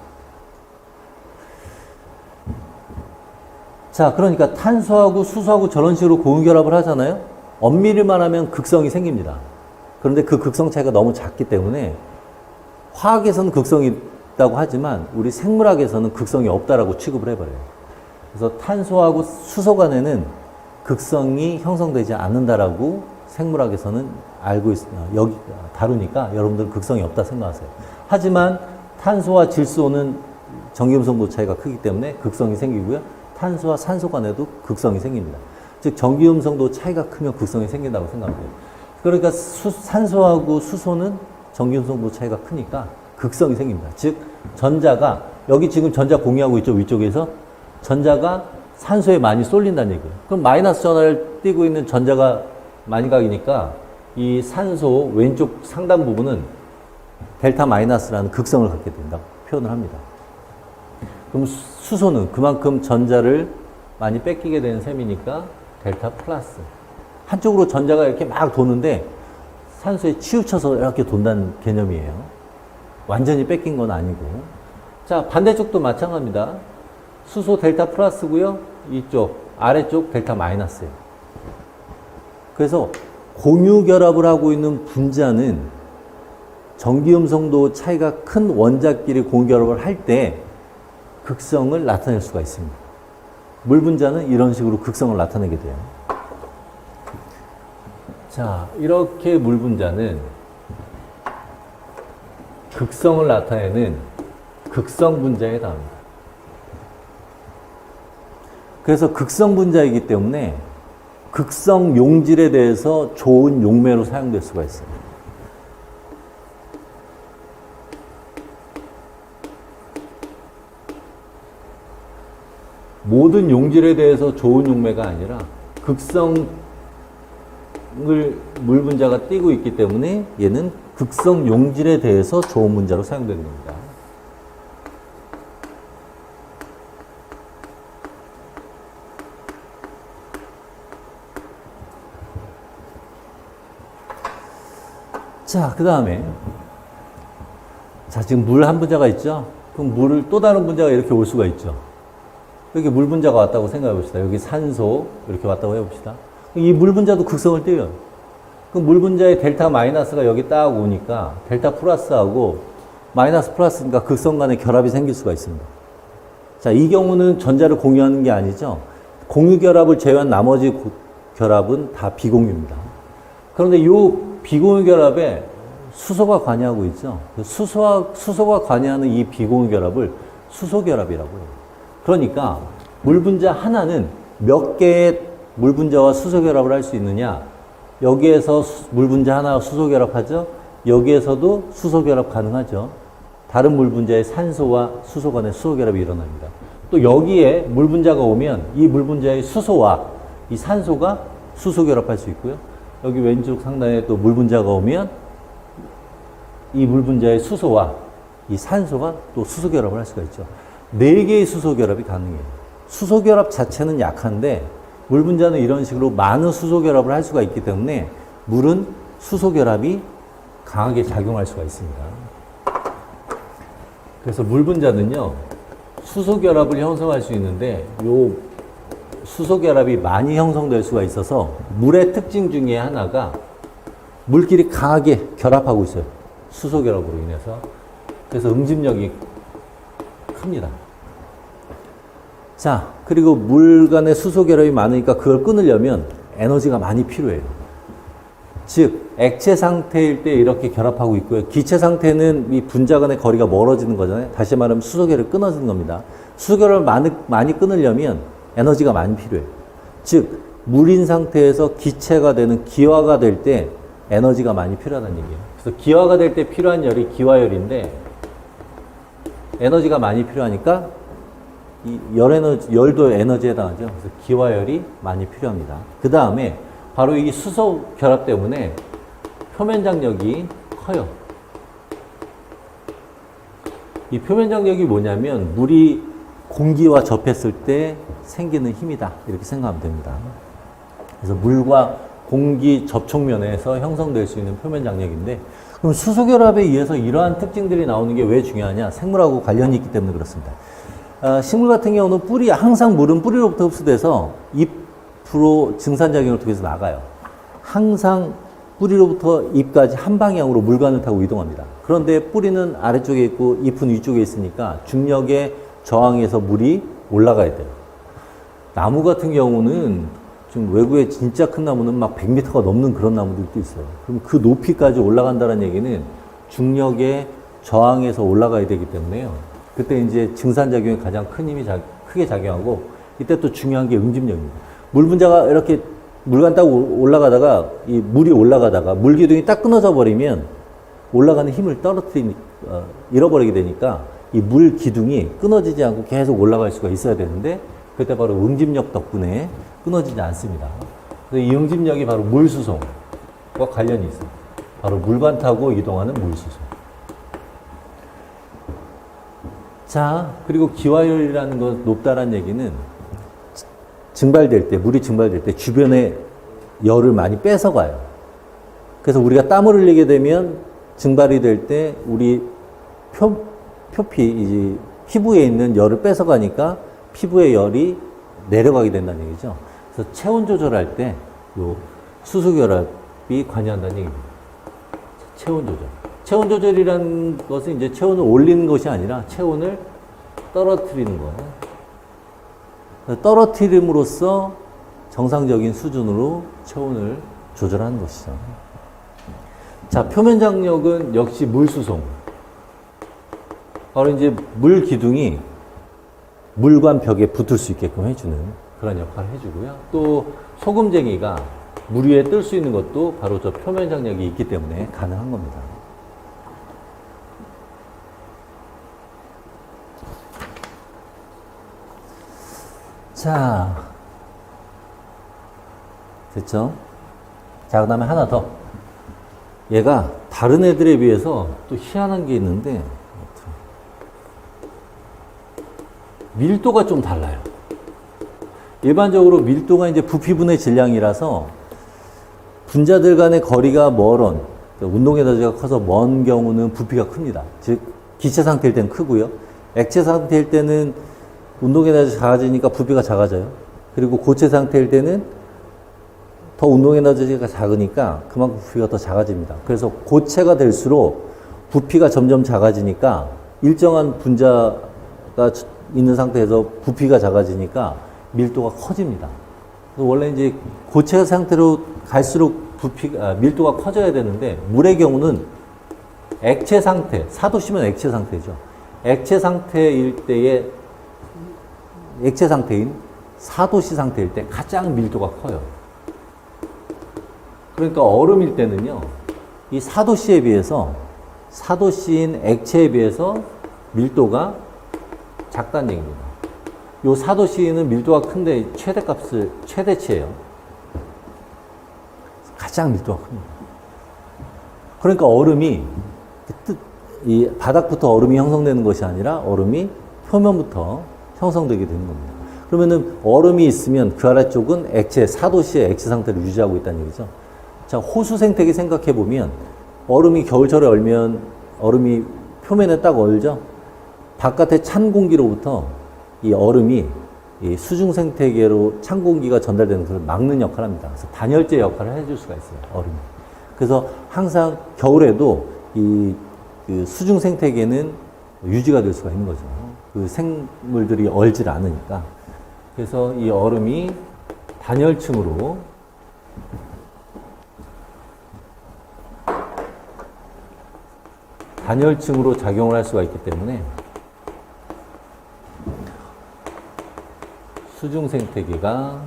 자, 그러니까 탄소하고 수소하고 저런 식으로 고유결합을 하잖아요. 엄밀히만 하면 극성이 생깁니다. 그런데 그 극성 차이가 너무 작기 때문에 화학에서는 극성이 있다고 하지만 우리 생물학에서는 극성이 없다라고 취급을 해버려요. 그래서 탄소하고 수소 간에는 극성이 형성되지 않는다라고 생물학에서는 알고 여기 다루니까 여러분들은 극성이 없다 생각하세요. 하지만 탄소와 질소는 전기음성도 차이가 크기 때문에 극성이 생기고요. 탄소와 산소 간에도 극성이 생깁니다. 즉 전기음성도 차이가 크면 극성이 생긴다고 생각해요. 그러니까 산소하고 수소는 전기음성도 차이가 크니까 극성이 생깁니다. 즉 전자가 여기 지금 전자 공유하고 있죠. 위쪽에서 전자가 산소에 많이 쏠린다는 얘기예요. 그럼 마이너스 전하를 띄고 있는 전자가 많이 가니까 이 산소 왼쪽 상단 부분은 델타 마이너스라는 극성을 갖게 된다고 표현을 합니다. 그럼 수소는 그만큼 전자를 많이 뺏기게 되는 셈이니까 델타 플러스. 한쪽으로 전자가 이렇게 막 도는데 산소에 치우쳐서 이렇게 돈다는 개념이에요. 완전히 뺏긴 건 아니고. 자, 반대쪽도 마찬가지입니다. 수소 델타 플러스고요. 이쪽 아래쪽 델타 마이너스예요. 그래서 공유 결합을 하고 있는 분자는 전기음성도 차이가 큰 원자끼리 공유 결합을 할 때 극성을 나타낼 수가 있습니다. 물 분자는 이런 식으로 극성을 나타내게 돼요. 자, 이렇게 물 분자는 극성을 나타내는 극성 분자에 해당합니다. 그래서 극성 분자이기 때문에 극성 용질에 대해서 좋은 용매로 사용될 수가 있어요. 모든 용질에 대해서 좋은 용매가 아니라 극성을 물 분자가 띄고 있기 때문에 얘는 극성 용질에 대해서 좋은 분자로 사용되는 겁니다. 자, 그 다음에 자, 지금 물 한 분자가 있죠? 그럼 물을 또 다른 분자가 이렇게 올 수가 있죠. 여기 물 분자가 왔다고 생각해 봅시다. 여기 산소 이렇게 왔다고 해봅시다. 이 물 분자도 극성을 띄어요. 그럼 물 분자의 델타 마이너스가 여기 딱 오니까 델타 플러스하고 마이너스 플러스니까 극성 간의 결합이 생길 수가 있습니다. 자, 이 경우는 전자를 공유하는 게 아니죠. 공유 결합을 제외한 나머지 결합은 다 비공유입니다. 그런데 이 비공유 결합에 수소가 관여하고 있죠. 수소가 관여하는 이 비공유 결합을 수소 결합이라고 해요. 그러니까 물 분자 하나는 몇 개의 물 분자와 수소 결합을 할 수 있느냐? 여기에서 물 분자 하나와 수소 결합하죠. 여기에서도 수소 결합 가능하죠. 다른 물 분자의 산소와 수소 간의 수소 결합이 일어납니다. 또 여기에 물 분자가 오면 이 물 분자의 수소와 이 산소가 수소 결합할 수 있고요. 여기 왼쪽 상단에 또 물 분자가 오면 이 물 분자의 수소와 이 산소가 또 수소 결합을 할 수가 있죠. 4개의 수소 결합이 가능해요. 수소 결합 자체는 약한데 물 분자는 이런 식으로 많은 수소 결합을 할 수가 있기 때문에 물은 수소 결합이 강하게 작용할 수가 있습니다. 그래서 물 분자는요, 수소 결합을 형성할 수 있는데 요 수소 결합이 많이 형성될 수가 있어서 물의 특징 중에 하나가 물끼리 강하게 결합하고 있어요. 수소 결합으로 인해서. 그래서 응집력이 큽니다. 자, 그리고 물 간의 수소 결합이 많으니까 그걸 끊으려면 에너지가 많이 필요해요. 즉, 액체 상태일 때 이렇게 결합하고 있고요. 기체 상태는 이 분자 간의 거리가 멀어지는 거잖아요. 다시 말하면 수소 결합이 끊어지는 겁니다. 수소 결합을 많이 끊으려면 에너지가 많이 필요해요. 즉, 물인 상태에서 기체가 되는 기화가 될 때 에너지가 많이 필요하다는 얘기예요. 그래서 기화가 될 때 필요한 열이 기화열인데 에너지가 많이 필요하니까 이 열도 에너지에 해당하죠. 그래서 기화열이 많이 필요합니다. 그 다음에 바로 이 수소 결합 때문에 표면 장력이 커요. 이 표면 장력이 뭐냐면 물이 공기와 접했을 때 생기는 힘이다. 이렇게 생각하면 됩니다. 그래서 물과 공기 접촉면에서 형성될 수 있는 표면 장력인데, 그럼 수소 결합에 의해서 이러한 특징들이 나오는 게 왜 중요하냐? 생물하고 관련이 있기 때문에 그렇습니다. 식물 같은 경우는 항상 물은 뿌리로부터 흡수돼서 잎으로 증산작용을 통해서 나가요. 항상 뿌리로부터 잎까지 한 방향으로 물관을 타고 이동합니다. 그런데 뿌리는 아래쪽에 있고 잎은 위쪽에 있으니까 중력에 저항해서 물이 올라가야 돼요. 나무 같은 경우는 지금 외국에 진짜 큰 나무는 막 100m가 넘는 그런 나무들도 있어요. 그럼 그 높이까지 올라간다는 얘기는 중력에 저항해서 올라가야 되기 때문에요. 그때 이제 증산작용이 가장 큰 힘이 크게 작용하고, 이때 또 중요한 게 응집력입니다. 물 분자가 이렇게 물관 따고 올라가다가 이 물이 올라가다가 물 기둥이 딱 끊어져 버리면 올라가는 힘을 잃어버리게 되니까 이 물 기둥이 끊어지지 않고 계속 올라갈 수가 있어야 되는데, 그때 바로 응집력 덕분에 끊어지지 않습니다. 그래서 이 응집력이 바로 물수송과 관련이 있습니다. 바로 물관 타고 이동하는 물수송. 자, 그리고 기화율이라는 건 높다라는 얘기는 물이 증발될 때 주변에 열을 많이 뺏어가요. 그래서 우리가 땀을 흘리게 되면 증발이 될 때 우리 표피, 피부에 있는 열을 뺏어가니까 피부의 열이 내려가게 된다는 얘기죠. 그래서 체온 조절할 때 요 수소결합이 관여한다는 얘기입니다. 체온 조절. 체온 조절이라는 것은 이제 체온을 올리는 것이 아니라 체온을 떨어뜨리는 거. 떨어뜨림으로써 정상적인 수준으로 체온을 조절하는 것이죠. 자, 표면 장력은 역시 물수송. 바로 이제 물 기둥이 물관 벽에 붙을 수 있게끔 해주는 그런 역할을 해주고요. 또 소금쟁이가 물 위에 뜰 수 있는 것도 바로 저 표면 장력이 있기 때문에 가능한 겁니다. 자, 됐죠? 자, 그 다음에 하나 더. 얘가 다른 애들에 비해서 또 희한한 게 있는데, 밀도가 좀 달라요. 일반적으로 밀도가 이제 부피분의 질량이라서 분자들 간의 거리가 멀은, 운동 에너지가 커서 먼 경우는 부피가 큽니다. 즉, 기체 상태일 때는 크고요. 액체 상태일 때는 운동 에너지 작아지니까 부피가 작아져요. 그리고 고체 상태일 때는 더 운동 에너지가 작으니까 그만큼 부피가 더 작아집니다. 그래서 고체가 될수록 부피가 점점 작아지니까 일정한 분자가 있는 상태에서 부피가 작아지니까 밀도가 커집니다. 원래 이제 고체 상태로 갈수록 밀도가 커져야 되는데, 물의 경우는 액체 상태, 사도시면 액체 상태죠. 액체 상태일 때에 액체 상태인 사도시 상태일 때 가장 밀도가 커요. 그러니까 얼음일 때는요, 이 사도시에 비해서, 사도시인 액체에 비해서 밀도가 작다는 얘기입니다. 요 사도시는 밀도가 큰데 최대치예요. 가장 밀도가 큽니다. 그러니까 얼음이 이 바닥부터 얼음이 형성되는 것이 아니라 얼음이 표면부터 형성되게 되는 겁니다. 그러면은 얼음이 있으면 그 아래쪽은 액체, 사도시의 액체 상태를 유지하고 있다는 얘기죠. 자, 호수 생태계 생각해 보면 얼음이 겨울철에 얼면 얼음이 표면에 딱 얼죠. 바깥에 찬 공기로부터 이 얼음이 이 수중 생태계로 찬 공기가 전달되는 것을 막는 역할을 합니다. 그래서 단열재 역할을 해줄 수가 있어요, 얼음이. 그래서 항상 겨울에도 그 수중 생태계는 유지가 될 수가 있는 거죠. 그 생물들이 얼질 않으니까. 그래서 이 얼음이 단열층으로 작용을 할 수가 있기 때문에 수중 생태계가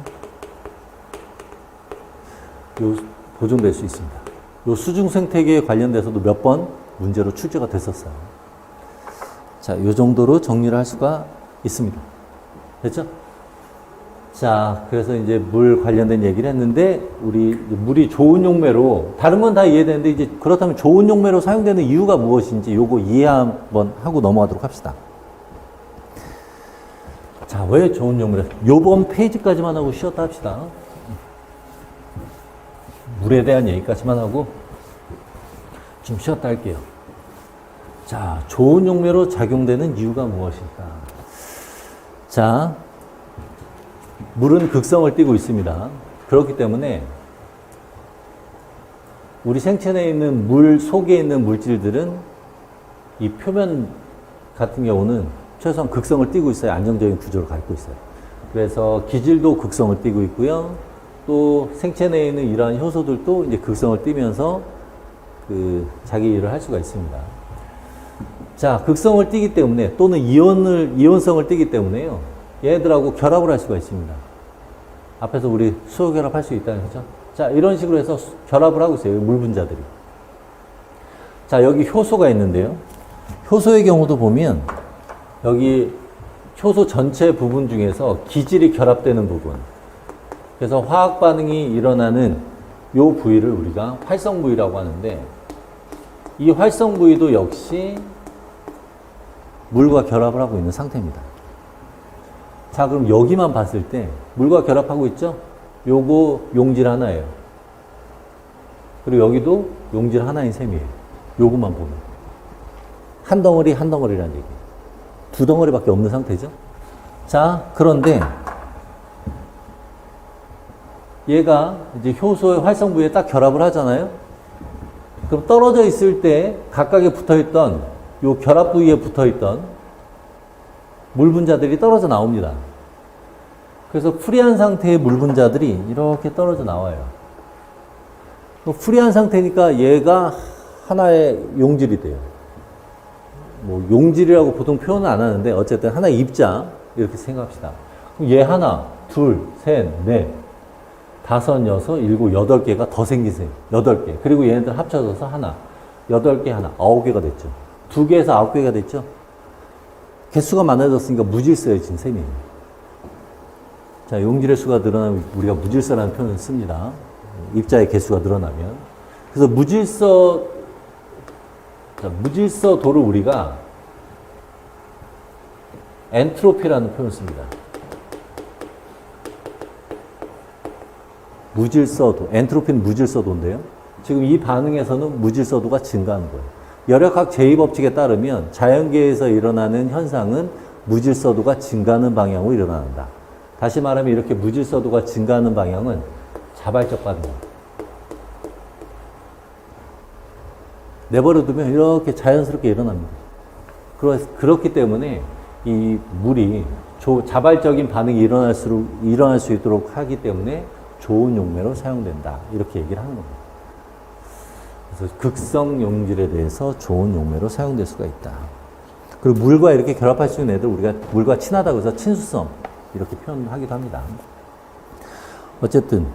보존될 수 있습니다. 요 수중 생태계에 관련돼서도 몇 번 문제로 출제가 됐었어요. 자, 요 정도로 정리를 할 수가 있습니다. 됐죠? 자, 그래서 이제 물 관련된 얘기를 했는데, 물이 좋은 용매로, 다른 건 다 이해되는데, 이제 그렇다면 좋은 용매로 사용되는 이유가 무엇인지 요거 이해 한번 하고 넘어가도록 합시다. 자, 왜 좋은 용매로? 요번 페이지까지만 하고 쉬었다 합시다. 물에 대한 얘기까지만 하고 좀 쉬었다 할게요. 자, 좋은 용매로 작용되는 이유가 무엇일까? 자, 물은 극성을 띠고 있습니다. 그렇기 때문에 우리 생체 내에 있는 물 속에 있는 물질들은 이 표면 같은 경우는 최소한 극성을 띠고 있어요. 안정적인 구조를 갖고 있어요. 그래서 기질도 극성을 띠고 있고요. 또 생체 내에 있는 이러한 효소들도 이제 극성을 띠면서 자기 일을 할 수가 있습니다. 자, 극성을 띠기 때문에 또는 이온성을 띠기 때문에요. 얘네들하고 결합을 할 수가 있습니다. 앞에서 우리 수소 결합할 수 있다는 거죠. 자, 이런 식으로 해서 결합을 하고 있어요. 물 분자들이. 자, 여기 효소가 있는데요. 효소의 경우도 보면 여기 효소 전체 부분 중에서 기질이 결합되는 부분. 그래서 화학 반응이 일어나는 요 부위를 우리가 활성 부위라고 하는데 이 활성 부위도 역시 물과 결합을 하고 있는 상태입니다. 자, 그럼 여기만 봤을 때 물과 결합하고 있죠? 요거 용질 하나예요. 그리고 여기도 용질 하나인 셈이에요. 요것만 보면. 한 덩어리 한 덩어리라는 얘기예요. 두 덩어리밖에 없는 상태죠? 자, 그런데 얘가 이제 효소의 활성 부위에 딱 결합을 하잖아요? 그럼 떨어져 있을 때 각각에 붙어 있던 요 결합 부위에 붙어 있던 물 분자들이 떨어져 나옵니다. 그래서 프리한 상태의 물 분자들이 이렇게 떨어져 나와요. 프리한 상태니까 얘가 하나의 용질이 돼요. 뭐 용질이라고 보통 표현은 안 하는데 어쨌든 하나의 입자 이렇게 생각합시다. 그럼 얘 하나, 둘, 셋, 넷, 다섯, 여섯, 일곱, 여덟 개가 더 생기세요. 여덟 개. 그리고 얘네들 합쳐져서 하나, 여덟 개 하나, 아홉 개가 됐죠. 두 개에서 아홉 개가 됐죠. 개수가 많아졌으니까 무질서해진 셈이에요. 자, 용질의 수가 늘어나면 우리가 무질서라는 표현을 씁니다. 입자의 개수가 늘어나면. 그래서 무질서도를 우리가 엔트로피라는 표현을 씁니다. 무질서도, 엔트로피는 무질서도인데요. 지금 이 반응에서는 무질서도가 증가하는 거예요. 열역학 제2법칙에 따르면 자연계에서 일어나는 현상은 무질서도가 증가하는 방향으로 일어난다. 다시 말하면 이렇게 무질서도가 증가하는 방향은 자발적 반응입니다. 내버려두면 이렇게 자연스럽게 일어납니다. 그렇기 때문에 이 물이 자발적인 반응이 일어날 수 있도록 하기 때문에 좋은 용매로 사용된다. 이렇게 얘기를 하는 겁니다. 그래서 극성 용질에 대해서 좋은 용매로 사용될 수가 있다. 그리고 물과 이렇게 결합할 수 있는 애들 우리가 물과 친하다고 해서 친수성 이렇게 표현하기도 합니다. 어쨌든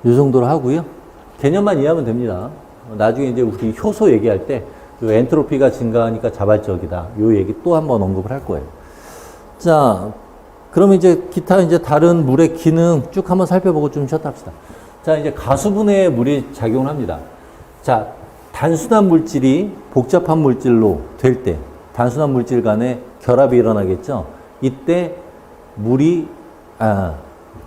이 정도로 하고요. 개념만 이해하면 됩니다. 나중에 이제 우리 효소 얘기할 때 엔트로피가 증가하니까 자발적이다. 이 얘기 또 한 번 언급을 할 거예요. 자, 그러면 이제 기타 이제 다른 물의 기능 쭉 한번 살펴보고 좀 쉬었다 합시다. 자, 이제 가수분해에 물이 작용을 합니다. 자, 단순한 물질이 복잡한 물질로 될 때, 단순한 물질 간에 결합이 일어나겠죠? 이때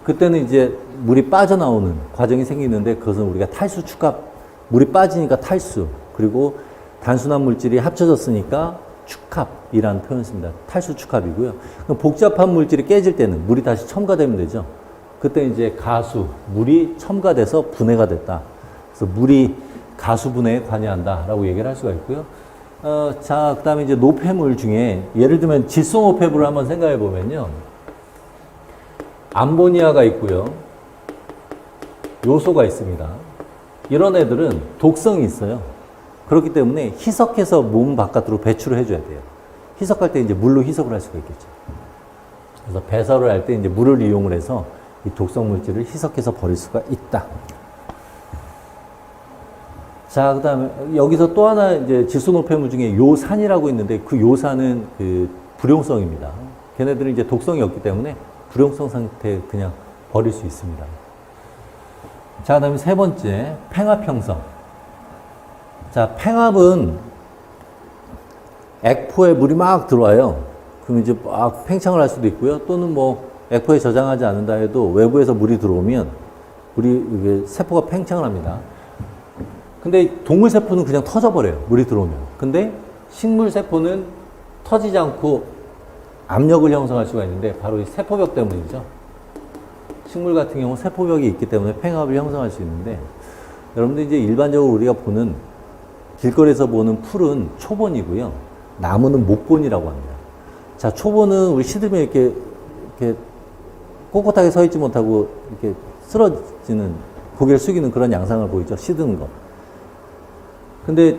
그때는 이제 물이 빠져나오는 과정이 생기는데 그것은 우리가 탈수 축합, 물이 빠지니까 탈수, 그리고 단순한 물질이 합쳐졌으니까 축합이라는 표현을 씁니다. 탈수 축합이고요. 그럼 복잡한 물질이 깨질 때는 물이 다시 첨가되면 되죠. 그때 이제 물이 첨가돼서 분해가 됐다. 그래서 물이 가수 분해에 관여한다라고 얘기를 할 수가 있고요. 자, 그 다음에 이제 노폐물 중에 예를 들면 질소 노폐물을 한번 생각해 보면요. 암모니아가 있고요. 요소가 있습니다. 이런 애들은 독성이 있어요. 그렇기 때문에 희석해서 몸 바깥으로 배출을 해줘야 돼요. 희석할 때 이제 물로 희석을 할 수가 있겠죠. 그래서 배설을 할 때 이제 물을 이용을 해서 이 독성 물질을 희석해서 버릴 수가 있다. 자, 그 다음에 여기서 또 하나 이제 질소 노폐물 중에 요산이라고 있는데 그 요산은 그 불용성입니다. 걔네들은 이제 독성이 없기 때문에 불용성 상태에 그냥 버릴 수 있습니다. 자, 그 다음에 세 번째, 팽합 형성. 자, 팽합은 액포에 물이 막 들어와요. 그럼 이제 막 팽창을 할 수도 있고요. 또는 뭐 액포에 저장하지 않는다 해도 외부에서 물이 들어오면 이게 세포가 팽창을 합니다. 근데 동물 세포는 그냥 터져버려요. 물이 들어오면. 근데 식물 세포는 터지지 않고 압력을 형성할 수가 있는데 바로 이 세포벽 때문이죠. 식물 같은 경우 세포벽이 있기 때문에 팽압을 형성할 수 있는데 여러분들 이제 일반적으로 우리가 보는 길거리에서 보는 풀은 초본이고요. 나무는 목본이라고 합니다. 자, 초본은 우리 시들면 이렇게 꼿꼿하게 서 있지 못하고 이렇게 쓰러지는 고개를 숙이는 그런 양상을 보이죠. 시드는 거. 근데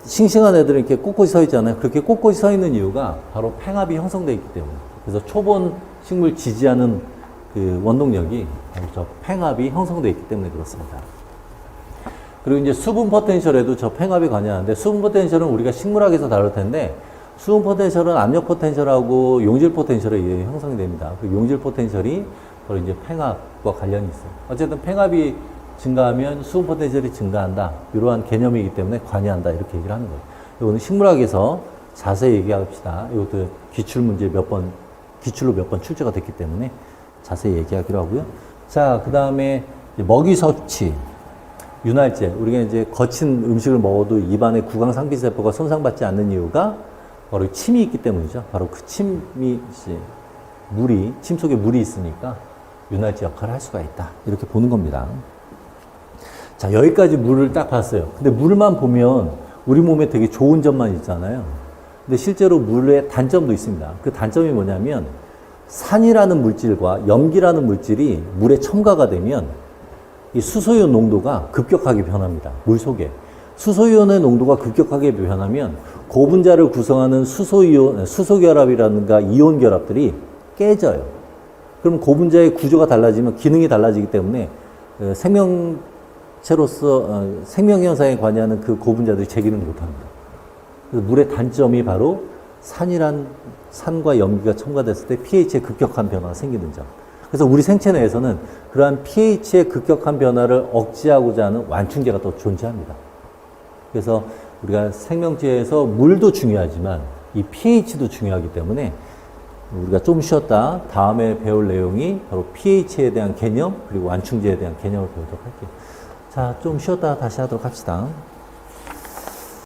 싱싱한 애들은 이렇게 꼿꼿이 서 있잖아요. 그렇게 꼿꼿이 서 있는 이유가 바로 팽압이 형성되어 있기 때문에. 그래서 초본 식물 지지하는 그 원동력이 바로 저 팽압이 형성되어 있기 때문에 그렇습니다. 그리고 이제 수분 포텐셜에도 저 팽압이 관여하는데 수분 포텐셜은 우리가 식물학에서 다룰 텐데 수분 포텐셜은 압력 포텐셜하고 용질 포텐셜에 의해 형성이 됩니다. 그 용질 포텐셜이 바로 이제 팽압과 관련이 있어요. 어쨌든 팽압이 증가하면 수분 포텐셜이 증가한다. 이러한 개념이기 때문에 관여한다. 이렇게 얘기를 하는 거예요. 이거는 식물학에서 자세히 얘기합시다. 이것도 기출 문제 기출로 몇 번 출제가 됐기 때문에 자세히 얘기하기로 하고요. 자, 그 다음에 먹이 섭취, 윤활제. 우리가 이제 거친 음식을 먹어도 입안의 구강 상피세포가 손상받지 않는 이유가 바로 침이 있기 때문이죠. 바로 그 침이 이제 침 속에 물이 있으니까 윤활제 역할을 할 수가 있다. 이렇게 보는 겁니다. 자, 여기까지 물을 딱 봤어요. 근데 물만 보면 우리 몸에 되게 좋은 점만 있잖아요. 근데 실제로 물의 단점도 있습니다. 그 단점이 뭐냐면 산이라는 물질과 염기라는 물질이 물에 첨가가 되면 이 수소이온 농도가 급격하게 변합니다. 물 속에. 수소이온의 농도가 급격하게 변하면 고분자를 구성하는 수소결합이라든가 이온 결합들이 깨져요. 그럼 고분자의 구조가 달라지면 기능이 달라지기 때문에 생명체로서 생명 현상에 관여하는 그 고분자들이 제기능을 못합니다. 그래서 물의 단점이 바로 산과 염기가 첨가됐을 때 pH의 급격한 변화가 생기는 점. 그래서 우리 생체 내에서는 그러한 pH의 급격한 변화를 억제하고자 하는 완충제가 또 존재합니다. 그래서 우리가 생명체에서 물도 중요하지만 이 pH도 중요하기 때문에 우리가 좀 쉬었다 다음에 배울 내용이 바로 pH에 대한 개념 그리고 완충제에 대한 개념을 배우도록 할게요. 자, 좀 쉬었다 다시 하도록 합시다.